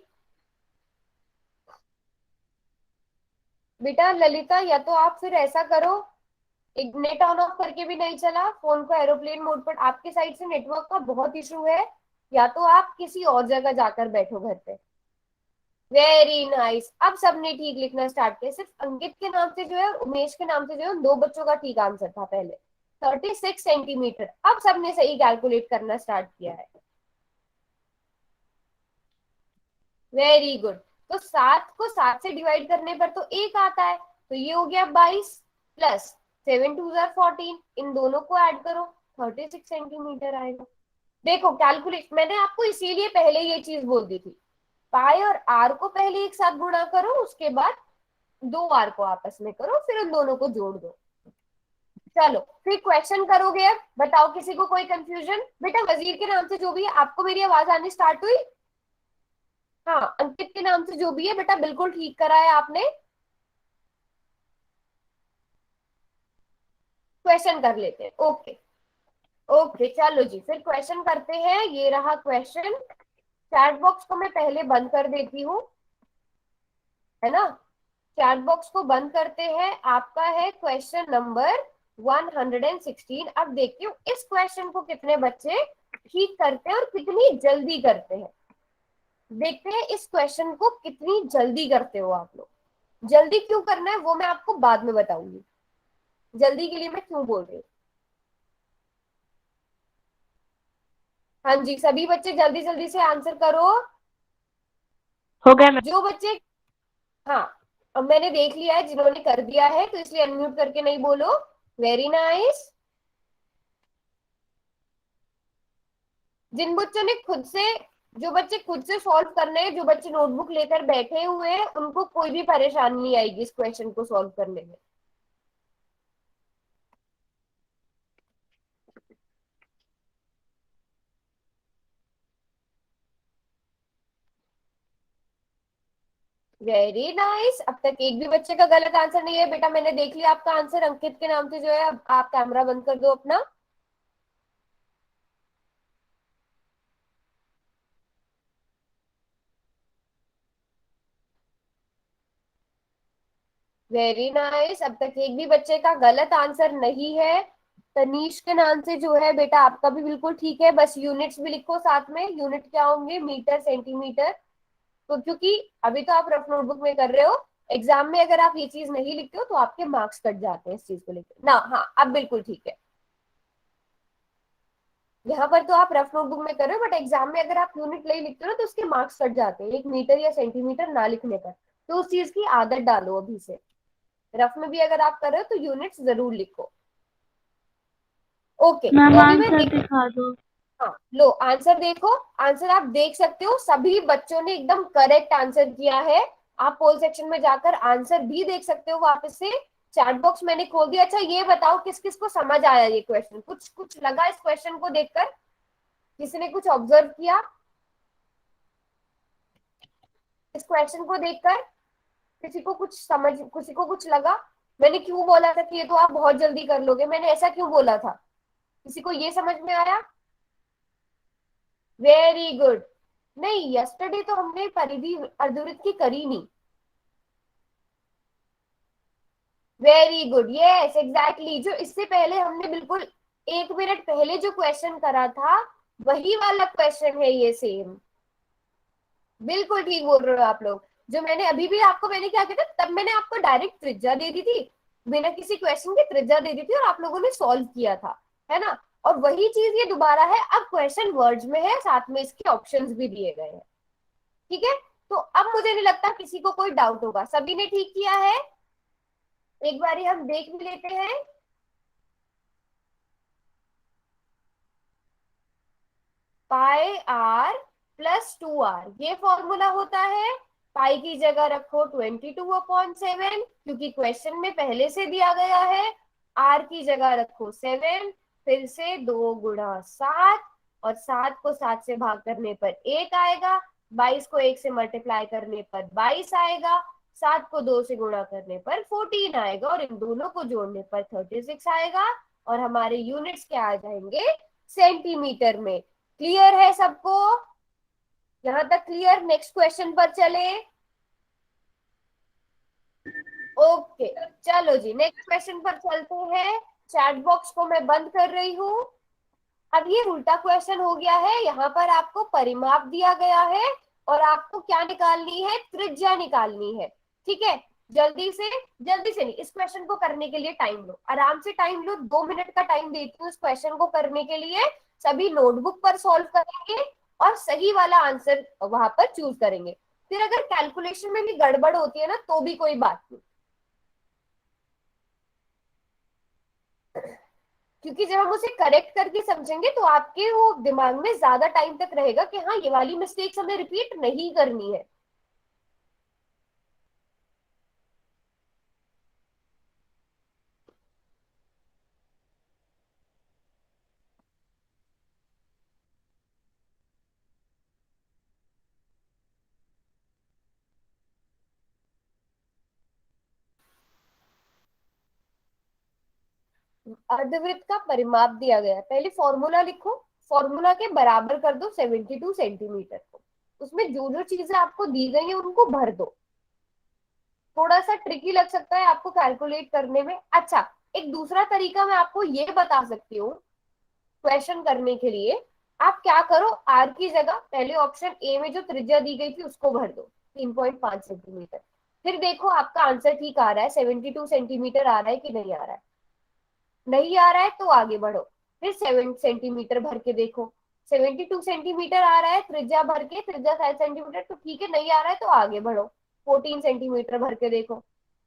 बेटा ललिता, या तो आप फिर ऐसा करो, एक नेट ऑन ऑफ करके भी नहीं चला, फोन को एरोप्लेन मोड पर, आपके साइड से नेटवर्क का बहुत इशू है, या तो आप किसी और जगह जाकर बैठो घर पे। वेरी नाइस, अब सबने ठीक लिखना स्टार्ट किया, सिर्फ अंकित के नाम से जो है, उमेश के नाम से जो है, उन दो बच्चों का ठीक आंसर था पहले, 36 सेंटीमीटर। अब सबने सही कैलकुलेट करना स्टार्ट किया है, वेरी गुड। तो 7 को 7 से डिवाइड करने पर तो 1 आता है, तो ये हो गया 22 प्लस 7 2 14, इन दोनों को ऐड करो, 36 सेंटीमीटर आएगा। देखो कैलकुलेट, मैंने आपको इसीलिए पहले ये चीज बोल दी थी, पाई और आर को पहले एक साथ गुणा करो, उसके बाद दो आर को आपस में करो, फिर उन दोनों को जोड़ दो। चलो फिर क्वेश्चन करोगे, अब बताओ किसी को कोई कंफ्यूजन? बेटा वजीर के नाम से जो भी है, आपको मेरी आवाज आनी स्टार्ट हुई? हाँ, अंकित के नाम से जो भी है बेटा, बिल्कुल ठीक करा है आपने। क्वेश्चन कर लेते हैं, ओके। ओके चलो जी, फिर क्वेश्चन करते हैं, ये रहा क्वेश्चन। चैट बॉक्स को मैं पहले बंद कर देती हूँ, है ना, चैट बॉक्स को बंद करते हैं। आपका है क्वेश्चन नंबर 116। अब देखती हूँ इस क्वेश्चन को कितने बच्चे ठीक करते हैं और कितनी जल्दी करते हैं। देखते हैं इस क्वेश्चन को कितनी जल्दी करते हो आप लोग। जल्दी क्यों करना है वो मैं आपको बाद में बताऊंगी, जल्दी के लिए मैं क्यों बोल रही हूँ। हाँ जी, सभी बच्चे जल्दी जल्दी से आंसर करो। हो गया मैम। जो बच्चे, हाँ, अब मैंने देख लिया है जिन्होंने कर दिया है, तो इसलिए अनम्यूट करके नहीं बोलो। Very nice. जिन बच्चों ने खुद से, जो बच्चे खुद से सॉल्व करने हैं, जो बच्चे नोटबुक लेकर बैठे हुए हैं, उनको कोई भी परेशानी नहीं आएगी इस क्वेश्चन को सॉल्व करने में। वेरी नाइस, अब तक एक भी बच्चे का गलत आंसर नहीं है। बेटा मैंने देख लिया आपका आंसर, अंकित के नाम से जो है। अब आप कैमरा बंद कर दो अपना। वेरी नाइस, अब तक एक भी बच्चे का गलत आंसर नहीं है। तनीश के नाम से जो है बेटा, आपका भी बिल्कुल ठीक है, बस यूनिट्स भी लिखो साथ में। यूनिट क्या होंगे, मीटर सेंटीमीटर। तो क्योंकि अभी तो आप रफ नोटबुक में कर रहे हो, एग्जाम में अगर आप ये चीज नहीं लिखते हो तो आपके मार्क्स कट जाते हैं इस चीज को लेकर ना। हाँ अब बिल्कुल ठीक है, यहाँ पर तो आप रफ नोटबुक में कर रहे हो, बट एग्जाम में अगर आप यूनिट नहीं लिखते हो ना तो उसके मार्क्स कट जाते हैं, एक मीटर या सेंटीमीटर ना लिखने पर। तो उस चीज की आदत डालो अभी से, रफ में भी अगर आप कर रहे हो तो यूनिट्स जरूर लिखो। ओके, मैम तो अभी मैं आंसर देख, दिखा दो। हाँ लो आंसर देखो। आंसर आप देख सकते हो, सभी बच्चों ने एकदम करेक्ट आंसर किया है। आप पोल सेक्शन में जाकर आंसर भी देख सकते हो वापस से। चैट बॉक्स मैंने खोल दिया। अच्छा ये बताओ किस किस को समझ आया ये क्वेश्चन, कुछ कुछ लगा इस क्वेश्चन को देखकर? किसी ने कुछ ऑब्जर्व किया इस क्वेश्चन को देखकर? किसी को कुछ समझ, किसी को कुछ लगा? मैंने क्यों बोला था कि ये तो आप बहुत जल्दी कर लोगे, मैंने ऐसा क्यों बोला था? किसी को ये समझ में आया? Very good. नहीं, यस्टरडे तो हमने परिधि अर्धवृत्त की करी नहीं। वेरी गुड, यस एग्जैक्टली, जो इससे पहले हमने बिल्कुल 1 मिनट पहले जो क्वेश्चन करा था, वही वाला क्वेश्चन है ये सेम। बिल्कुल ठीक बोल रहे हो आप लोग। जो मैंने अभी भी आपको, मैंने क्या किया था, तब मैंने आपको डायरेक्ट त्रिज्या दे दी थी, बिना किसी क्वेश्चन की त्रिज्या दे दी थी, और आप लोगों ने सॉल्व किया था, है ना। और वही चीज ये दोबारा है, अब क्वेश्चन वर्ड्स में है, साथ में इसके ऑप्शंस भी दिए गए हैं। ठीक है, तो अब मुझे नहीं लगता किसी को कोई डाउट होगा, सभी ने ठीक किया है। एक बारी हम देख भी लेते हैं। पाई आर प्लस 2 आर, ये फॉर्मूला होता है पाई की जगह रखो 22/7, क्योंकि क्वेश्चन में पहले से दिया गया है। आर की जगह रखो 7, फिर से 2 गुणा 7, और 7 को 7 से भाग करने पर 1 आएगा, 22 को 1 से मल्टीप्लाई करने पर 22 आएगा, 7 को 2 से गुणा करने पर 14 आएगा, और इन दोनों को जोड़ने पर 36 आएगा, और हमारे यूनिट्स क्या आ जाएंगे, सेंटीमीटर में। क्लियर है सबको? यहां तक क्लियर? नेक्स्ट क्वेश्चन पर चले। ओके, चलो जी नेक्स्ट क्वेश्चन पर चलते हैं। चैट बॉक्स को मैं बंद कर रही हूँ। अब ये उल्टा क्वेश्चन हो गया है। यहाँ पर आपको परिमाप दिया गया है और आपको क्या निकालनी है, त्रिज्या निकालनी है। ठीक है, जल्दी से नहीं, इस क्वेश्चन को करने के लिए टाइम लो, आराम से टाइम लो। 2 मिनट का टाइम देती हूँ इस क्वेश्चन को करने के लिए। सभी नोटबुक पर सॉल्व करेंगे और सही वाला आंसर वहां पर चूज करेंगे। फिर अगर कैलकुलेशन में भी गड़बड़ होती है ना, तो भी कोई बात नहीं, क्योंकि जब हम उसे करेक्ट करके समझेंगे तो आपके वो दिमाग में ज्यादा टाइम तक रहेगा कि हाँ, ये वाली मिस्टेक्स हमें रिपीट नहीं करनी है। अर्धवृत्त का परिमाप दिया गया है, पहले फॉर्मूला लिखो। फॉर्मूला के बराबर कर दो 72 सेंटीमीटर को। उसमें जो जो चीजें आपको दी गई है उनको भर दो। थोड़ा सा ट्रिकी लग सकता है आपको कैलकुलेट करने में। अच्छा, एक दूसरा तरीका मैं आपको ये बता सकती हूँ क्वेश्चन करने के लिए। आप क्या करो, आर की जगह पहले ऑप्शन ए में जो त्रिज्या दी गई थी उसको भर दो, 3.5 सेंटीमीटर। फिर देखो आपका आंसर ठीक आ रहा है, 72 सेंटीमीटर आ रहा है कि नहीं आ रहा है। नहीं आ रहा है तो आगे बढ़ो, फिर 7 सेंटीमीटर भर के देखो। 72 सेंटीमीटर आ रहा है त्रिज्या भर के, त्रिज्या 7 सेंटीमीटर, तो ठीक है। नहीं आ रहा है तो आगे बढ़ो, 14 सेंटीमीटर भर के देखो।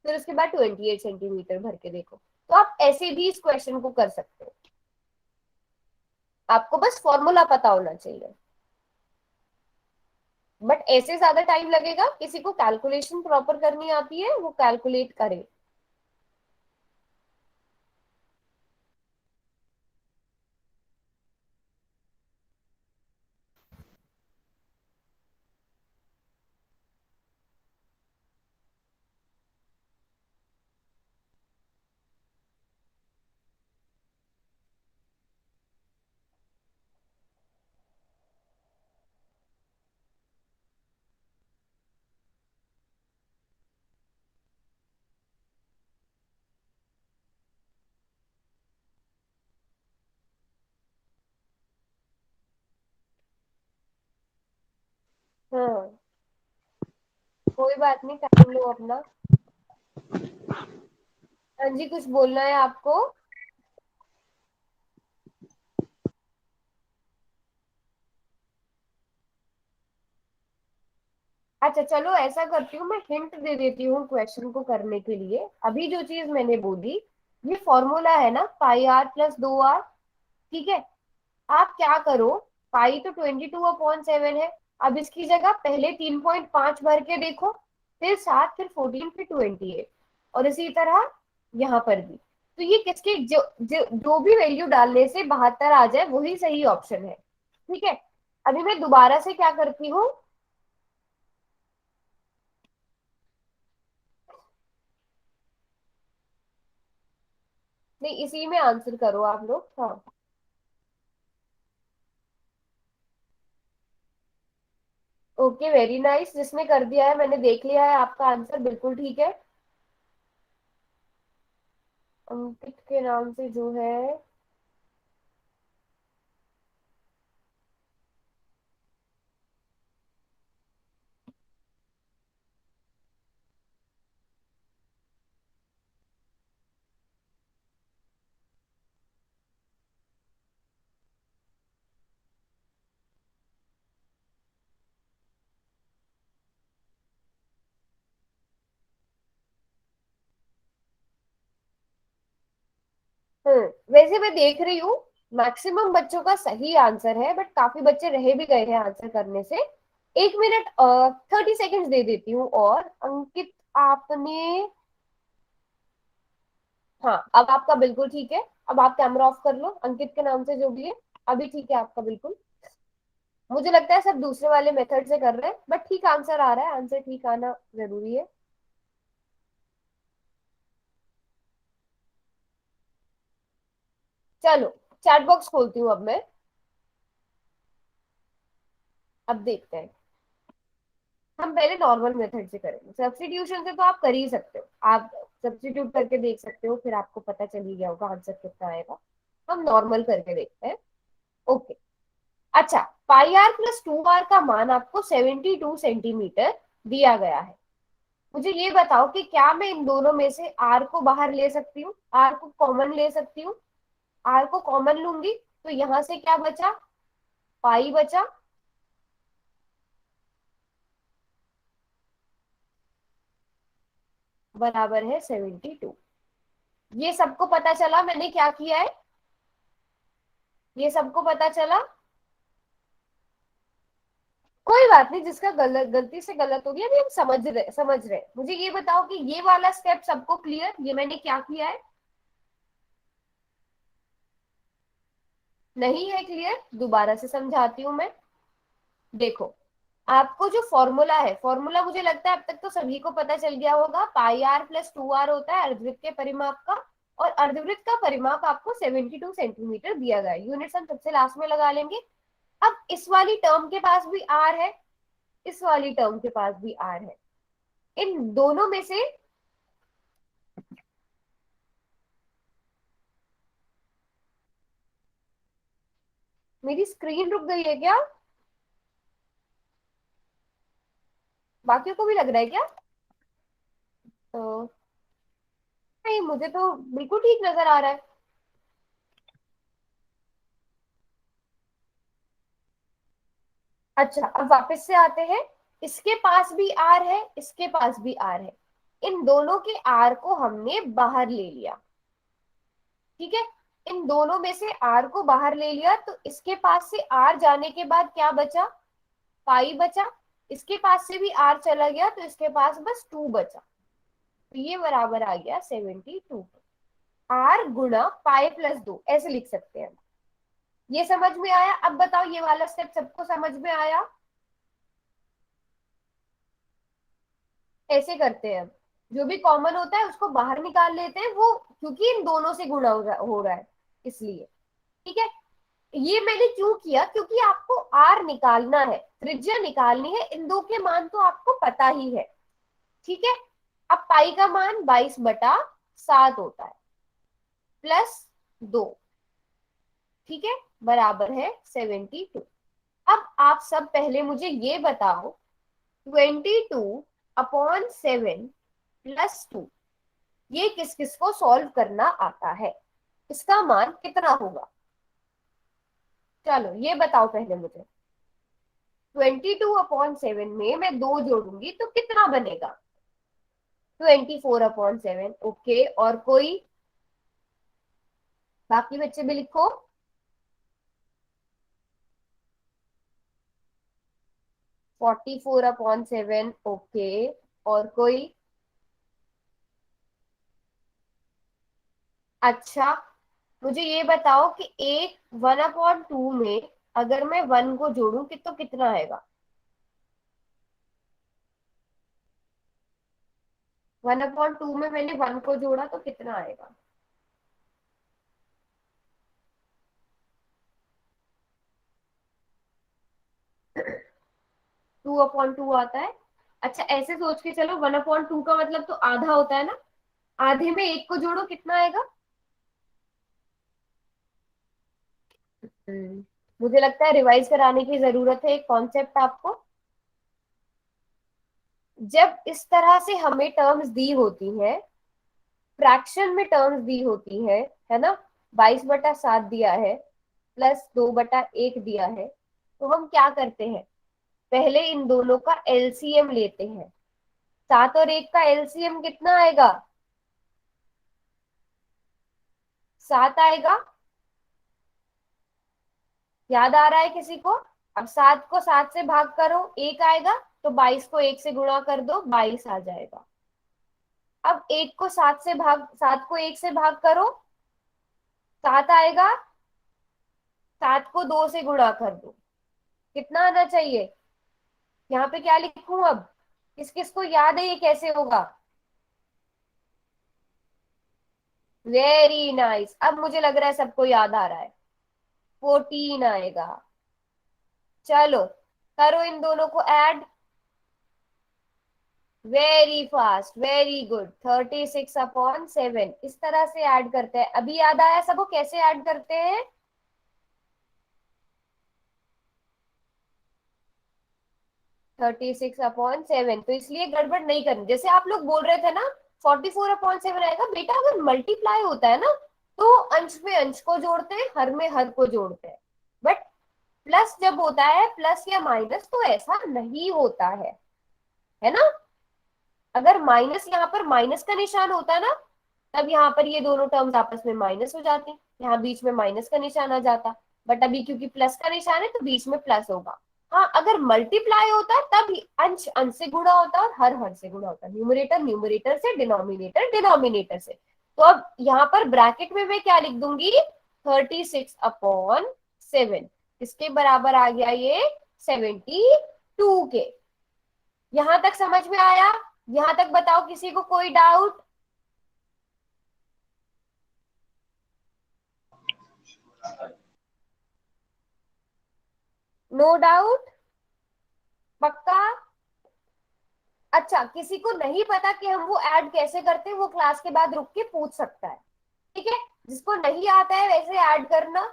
फिर उसके बाद 28 सेंटीमीटर भर के देखो। तो आप ऐसे भी इस क्वेश्चन को कर सकते हो, आपको बस फॉर्मूला पता होना चाहिए। बट ऐसे ज्यादा टाइम लगेगा, किसी को कैलकुलेशन प्रॉपर करनी आती है वो कैलकुलेट करे। हाँ, कोई बात नहीं, टाइम लो अपना। हाँ जी, कुछ बोलना है आपको? अच्छा चलो, ऐसा करती हूँ, मैं हिंट दे देती हूँ क्वेश्चन को करने के लिए। अभी जो चीज मैंने बोली, ये फॉर्मूला है ना, πr+2r। ठीक है, आप क्या करो, पाई तो 22/7 है। अब इसकी जगह पहले 3.5 भर के देखो, फिर 7, फिर 14, फिर 28, और इसी तरह यहाँ पर भी। तो ये किसके जो भी वैल्यू डालने से 72 आ जाए वही सही ऑप्शन है। ठीक है, अभी मैं दोबारा से क्या करती हूँ, नहीं इसी में आंसर करो आप लोग। हाँ, ओके, वेरी नाइस। जिसने कर दिया है मैंने देख लिया है, आपका आंसर बिल्कुल ठीक है। अंकित के नाम से जो है, वैसे मैं देख रही हूँ मैक्सिमम बच्चों का सही आंसर है, बट काफी बच्चे रह भी गए हैं आंसर करने से। 1 मिनट 30 सेकेंड्स दे देती हूँ। और अंकित आपने, हाँ अब आपका बिल्कुल ठीक है। अब आप कैमरा ऑफ कर लो, अंकित के नाम से जो भी है। अभी ठीक है आपका बिल्कुल। मुझे लगता है सब दूसरे वाले मेथड से कर रहे हैं, बट ठीक आंसर आ रहा है। आंसर ठीक आना जरूरी है। चलो चैट बॉक्स खोलती हूँ अब मैं। अब देखते हैं। हम पहले नॉर्मल मेथड से करेंगे। सब्स्टिट्यूशन से तो आप कर ही सकते हो, आप सब्स्टिट्यूट करके देख सकते हो, फिर आपको पता चल ही गया होगा आंसर कितना आएगा। हम नॉर्मल करके देखते हैं। ओके। अच्छा, पाई आर प्लस 2 आर का मान आपको 72 सेंटीमीटर दिया गया है। मुझे ये बताओ कि क्या मैं इन दोनों में से आर को बाहर ले सकती हूँ, आर को कॉमन ले सकती हूँ? आर को कॉमन लूंगी तो यहां से क्या बचा, पाई बचा, बराबर है 72। ये सबको पता चला मैंने क्या किया है? ये सबको पता चला? कोई बात नहीं, जिसका गलत, गलती से गलत हो गया, अभी हम समझ रहे। मुझे ये बताओ कि ये वाला स्टेप सबको क्लियर, ये मैंने क्या किया है? नहीं है क्लियर? दोबारा से समझाती हूँ मैं। देखो, आपको जो फॉर्मूला है, फॉर्मूला मुझे लगता है अब तक तो सभी को पता चल गया होगा। पाई आर प्लस 2 आर होता है अर्धवृत्त के परिमाप का, और अर्धवृत्त का परिमाप आपको 72 सेंटीमीटर दिया गया है। यूनिट्स हम सबसे लास्ट में लगा लेंगे। अब इस वाली टर्म के पास भी आर है, इस वाली टर्म के पास भी आर है। इन दोनों में से मेरी स्क्रीन रुक गई है क्या? बाकियों को भी लग रहा है क्या? तो नहीं, मुझे तो बिल्कुल ठीक नजर आ रहा है। अच्छा, अब वापस से आते हैं। इसके पास भी आर है, इसके पास भी आर है। इन दोनों के आर को हमने बाहर ले लिया। ठीक है, इन दोनों में से आर को बाहर ले लिया, तो इसके पास से आर जाने के बाद क्या बचा, पाई बचा। इसके पास से भी आर चला गया, तो इसके पास बस 2 बचा। तो ये बराबर आ गया 72। आर गुणा पाई प्लस 2 ऐसे लिख सकते हैं। ये समझ में आया? अब बताओ, ये वाला स्टेप सबको समझ में आया? ऐसे करते हैं। अब जो भी कॉमन होता है उसको बाहर निकाल लेते हैं, वो क्योंकि इन दोनों से गुणा हो रहा है इसलिए। ठीक है, ये मैंने क्यों किया, क्योंकि आपको आर निकालना है, त्रिज्या निकालनी है। इन दो के मान तो आपको पता ही है। ठीक है, अब पाई का मान 22/7 होता है, प्लस 2। ठीक है, बराबर है 72। अब आप सब पहले मुझे ये बताओ, 22/7 प्लस 2, ये किस किस को सॉल्व करना आता है? इसका मान कितना होगा? चलो ये बताओ पहले मुझे। 22/7 में मैं 2 जोड़ूंगी तो कितना बनेगा? 24/7। ओके, और कोई? बाकी बच्चे भी लिखो। 44/7। ओके, और कोई? अच्छा, मुझे ये बताओ कि एक 1/2 में अगर मैं 1 को जोड़ूं कि तो कितना आएगा? 1/2 में मैंने 1 को जोड़ा तो कितना आएगा? 2/2 आता है। अच्छा, ऐसे सोच के चलो, 1/2 का मतलब तो आधा होता है ना। आधे में 1 को जोड़ो कितना आएगा? मुझे लगता है रिवाइज कराने की जरूरत है एक कॉन्सेप्ट आपको। जब इस तरह से हमें टर्म्स दी होती है, फ्रैक्शन में टर्म्स दी होती है ना, 22/7 दिया है, प्लस 2/1 दिया है, तो हम क्या करते हैं, पहले इन दोनों का एलसीएम लेते हैं। 7 और 1 का एलसीएम कितना आएगा? 7 आएगा। याद आ रहा है किसी को? अब 7 को 7 से भाग करो, 1 आएगा, तो 22 को 1 से गुणा कर दो, 22 आ जाएगा। अब 1 को 7 से भाग, 7 को 1 से भाग करो, 7 आएगा, 7 को 2 से गुणा कर दो, कितना आना चाहिए? यहाँ पे क्या लिखूं अब? किस किस को याद है ये कैसे होगा? वेरी नाइस, अब मुझे लग रहा है सबको याद आ रहा है। 14 आएगा। चलो करो इन दोनों को add. Very fast, very good. 36/7 इस तरह से ऐड करते हैं। अभी याद आया सबको कैसे ऐड करते हैं? थर्टी सिक्स अपॉन सेवन तो इसलिए गड़बड़ नहीं करनी। जैसे आप लोग बोल रहे थे ना 44/7 आएगा, बेटा अगर मल्टीप्लाई होता है ना तो अंश में अंश को जोड़ते हैं, हर में हर को जोड़ते हैं। बट प्लस जब होता है, प्लस या माइनस, तो ऐसा नहीं होता है ना? अगर माइनस, यहाँ पर माइनस का निशान होता ना, तब यहाँ पर ये दोनों टर्म्स आपस में माइनस हो जाती, यहाँ बीच में माइनस का निशान आ जाता। बट अभी क्योंकि प्लस का निशान है तो बीच में प्लस होगा। हाँ, अगर मल्टीप्लाई होता तब अंश अंश से गुणा होता और हर हर से गुणा होता, न्यूमरेटर न्यूमरेटर से, डिनोमिनेटर डिनोमिनेटर से। तो अब यहाँ पर ब्रैकेट में मैं क्या लिख दूंगी? 36/7 किसके बराबर आ गया ये? 72 के। यहां तक समझ में आया? यहां तक बताओ, किसी को कोई डाउट? No doubt? पक्का? अच्छा, किसी को नहीं पता कि हम वो ऐड कैसे करते हैं, वो क्लास के बाद रुक के पूछ सकता है, ठीक है? जिसको नहीं आता है वैसे ऐड करना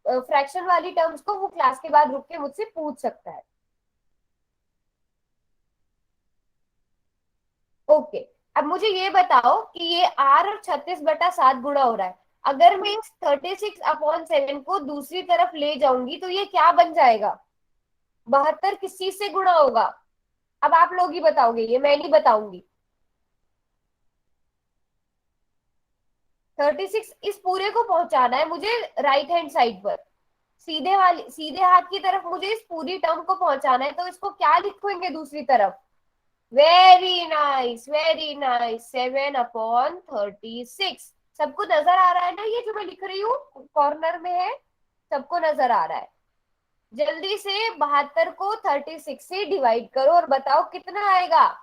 फ्रैक्शन वाली टर्म्स को, वो क्लास के बाद रुक के मुझसे पूछ सकता है। ओके, अब मुझे ये बताओ कि ये r और 36/7 गुणा हो रहा है। अगर मैं इस 36/7 को दूसरी तरफ ले जाऊंगी तो ये क्या बन जाएगा? 72 किस चीज से गुणा होगा? अब आप लोग ही बताओगे, ये मैं नहीं बताऊंगी। 36 इस पूरे को पहुंचाना है मुझे राइट हैंड साइड पर, सीधे हाथ की तरफ मुझे इस पूरी टर्म को पहुंचाना है, तो इसको क्या लिखेंगे दूसरी तरफ? Very nice, very nice. 7/36 सबको नजर आ रहा है ना? ये जो मैं लिख रही हूँ कॉर्नर में है, सबको नजर आ रहा है? जल्दी से 72 को 36 से डिवाइड करो और बताओ कितना आएगा।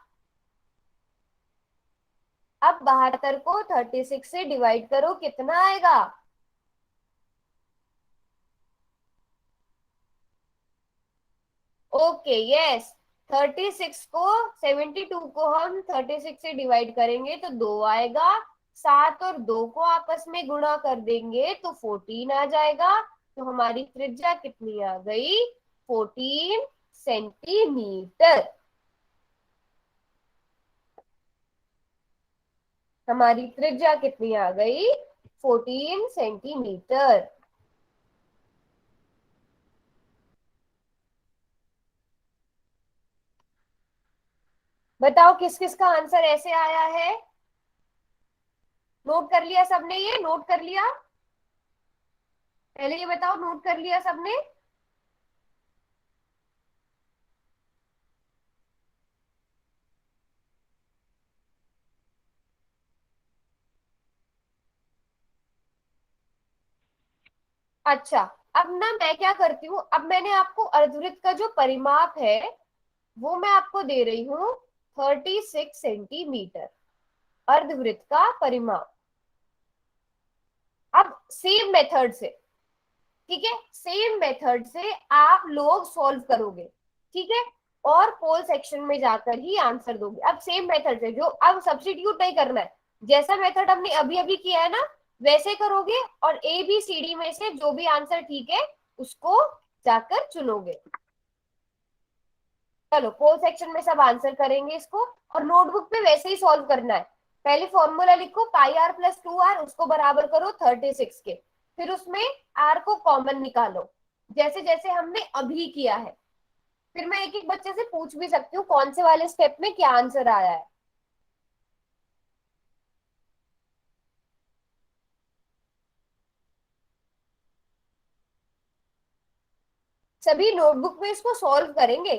अब 72 को 36 से डिवाइड करो, कितना आएगा? Okay, yes. 36 को 72 को हम 36 से डिवाइड करेंगे तो 2 आएगा। 7 और 2 को आपस में गुणा कर देंगे तो 14 आ जाएगा। तो हमारी त्रिज्या कितनी आ गई? 14 सेंटीमीटर। हमारी त्रिज्या कितनी आ गई? 14 सेंटीमीटर। बताओ किस किस का आंसर ऐसे आया है? नोट कर लिया सबने? ये नोट कर लिया? पहले ये बताओ, नोट कर लिया सबने? अच्छा, अब ना मैं क्या करती हूँ, अब मैंने आपको अर्धवृत्त का जो परिमाप है वो मैं आपको दे रही हूँ, 36 सेंटीमीटर अर्धवृत्त का परिमाप। अब सेम मेथड से, ठीक है, सेम मेथड से आप लोग सॉल्व करोगे, ठीक है? और पोल सेक्शन में जाकर ही आंसर दोगे। अब सेम मेथड से, जो अब सब्स्टिट्यूट नहीं करना है, जैसा मेथड हमने अभी अभी किया है ना वैसे करोगे, और ए बी सी डी में से जो भी आंसर ठीक है उसको जाकर चुनोगे। चलो पोल सेक्शन में सब आंसर करेंगे इसको, और नोटबुक पे वैसे ही सॉल्व करना है। पहले फॉर्मूला लिखो, पाई आर प्लस 2r, उसको बराबर करो 36 के, फिर उसमें r को कॉमन निकालो, जैसे जैसे हमने अभी किया है। फिर मैं एक एक बच्चे से पूछ भी सकती हूँ कौन से वाले स्टेप में क्या आंसर आया है। सभी नोटबुक में इसको सॉल्व करेंगे।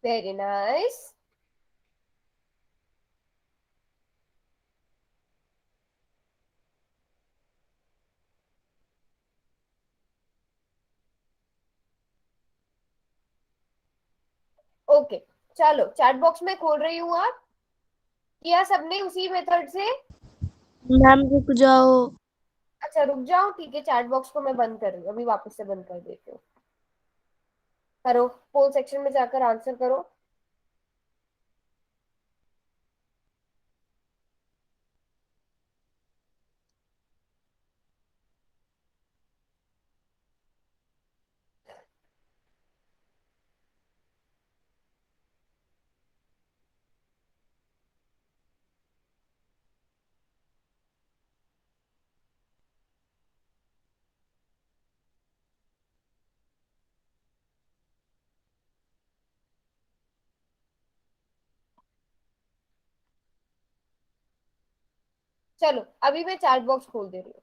Very nice. ओके, चलो चैट बॉक्स में खोल रही हूँ। आप किया सबने उसी मेथड से? मैम रुक जाओ। अच्छा रुक जाओ, ठीक है, चैट बॉक्स को मैं बंद कर रही हूँ, अभी वापस से बंद कर देती हूँ। करो, पोल सेक्शन में जाकर आंसर करो। चलो अभी मैं चैट बॉक्स खोल दे रही हूँ।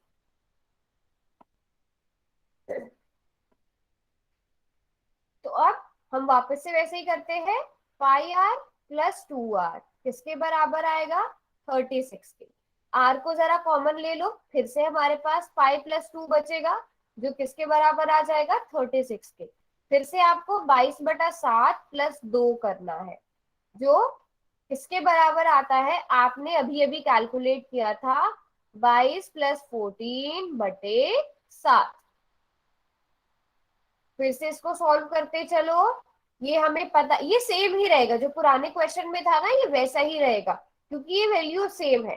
तो अब हम वापस से वैसे ही करते हैं। 5r प्लस 2r किसके बराबर आएगा? 36 के। r को जरा कॉमन ले लो, फिर से हमारे पास 5 प्लस 2 बचेगा, जो किसके बराबर आ जाएगा? 36 के। फिर से आपको 22/7 प्लस 2 करना है, जो किसके बराबर आता है? आपने अभी अभी कैलकुलेट किया था, 22 प्लस 14/7। फिर से इसको सॉल्व करते चलो। ये हमें पता, ये सेम ही रहेगा, जो पुराने क्वेश्चन में था ना, ये वैसा ही रहेगा, क्योंकि ये वैल्यू सेम है।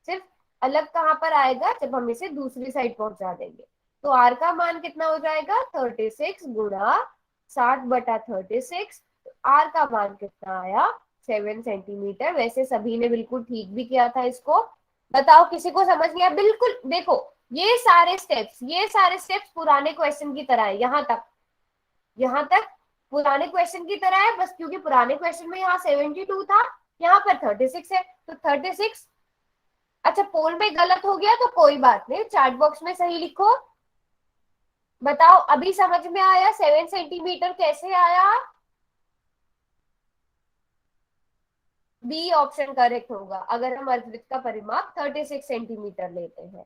सिर्फ अलग कहाँ पर आएगा? जब हम इसे दूसरी साइड पहुंचा देंगे। तो आर का मान कितना हो जाएगा? 36 गुणा 60/36। आर का मान कितना आया? 7 सेंटीमीटर। वैसे सभी ने बिल्कुल ठीक भी किया था इसको। बताओ किसी को समझ गया? बिल्कुल, देखो ये सारे स्टेप्स पुराने क्वेश्चन की तरह है। यहाँ तक पुराने क्वेश्चन की तरह है, बस क्योंकि पुराने क्वेश्चन में यहाँ 72 था, यहाँ पर 36 है, तो 36। अच्छा, पोल में गलत हो गया तो कोई बात नहीं, चैट बॉक्स में सही लिखो। बताओ अभी समझ में आया 7 सेंटीमीटर कैसे आया? बी ऑप्शन करेक्ट होगा, अगर हम अर्धवृत्त का परिमाप 36 सेंटीमीटर लेते हैं।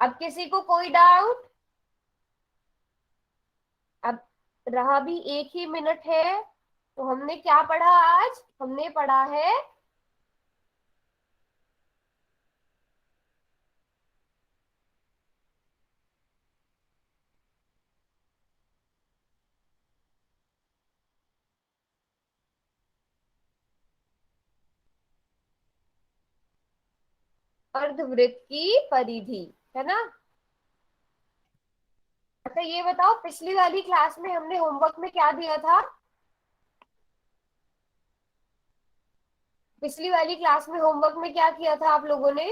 अब किसी को कोई डाउट? अब रहा भी 1 ही मिनट है, तो हमने क्या पढ़ा आज? हमने पढ़ा है अर्धवृत्त की परिधि, है ना? अच्छा ये बताओ, पिछली वाली क्लास में हमने होमवर्क में क्या दिया था? पिछली वाली क्लास में होमवर्क में क्या किया था आप लोगों ने?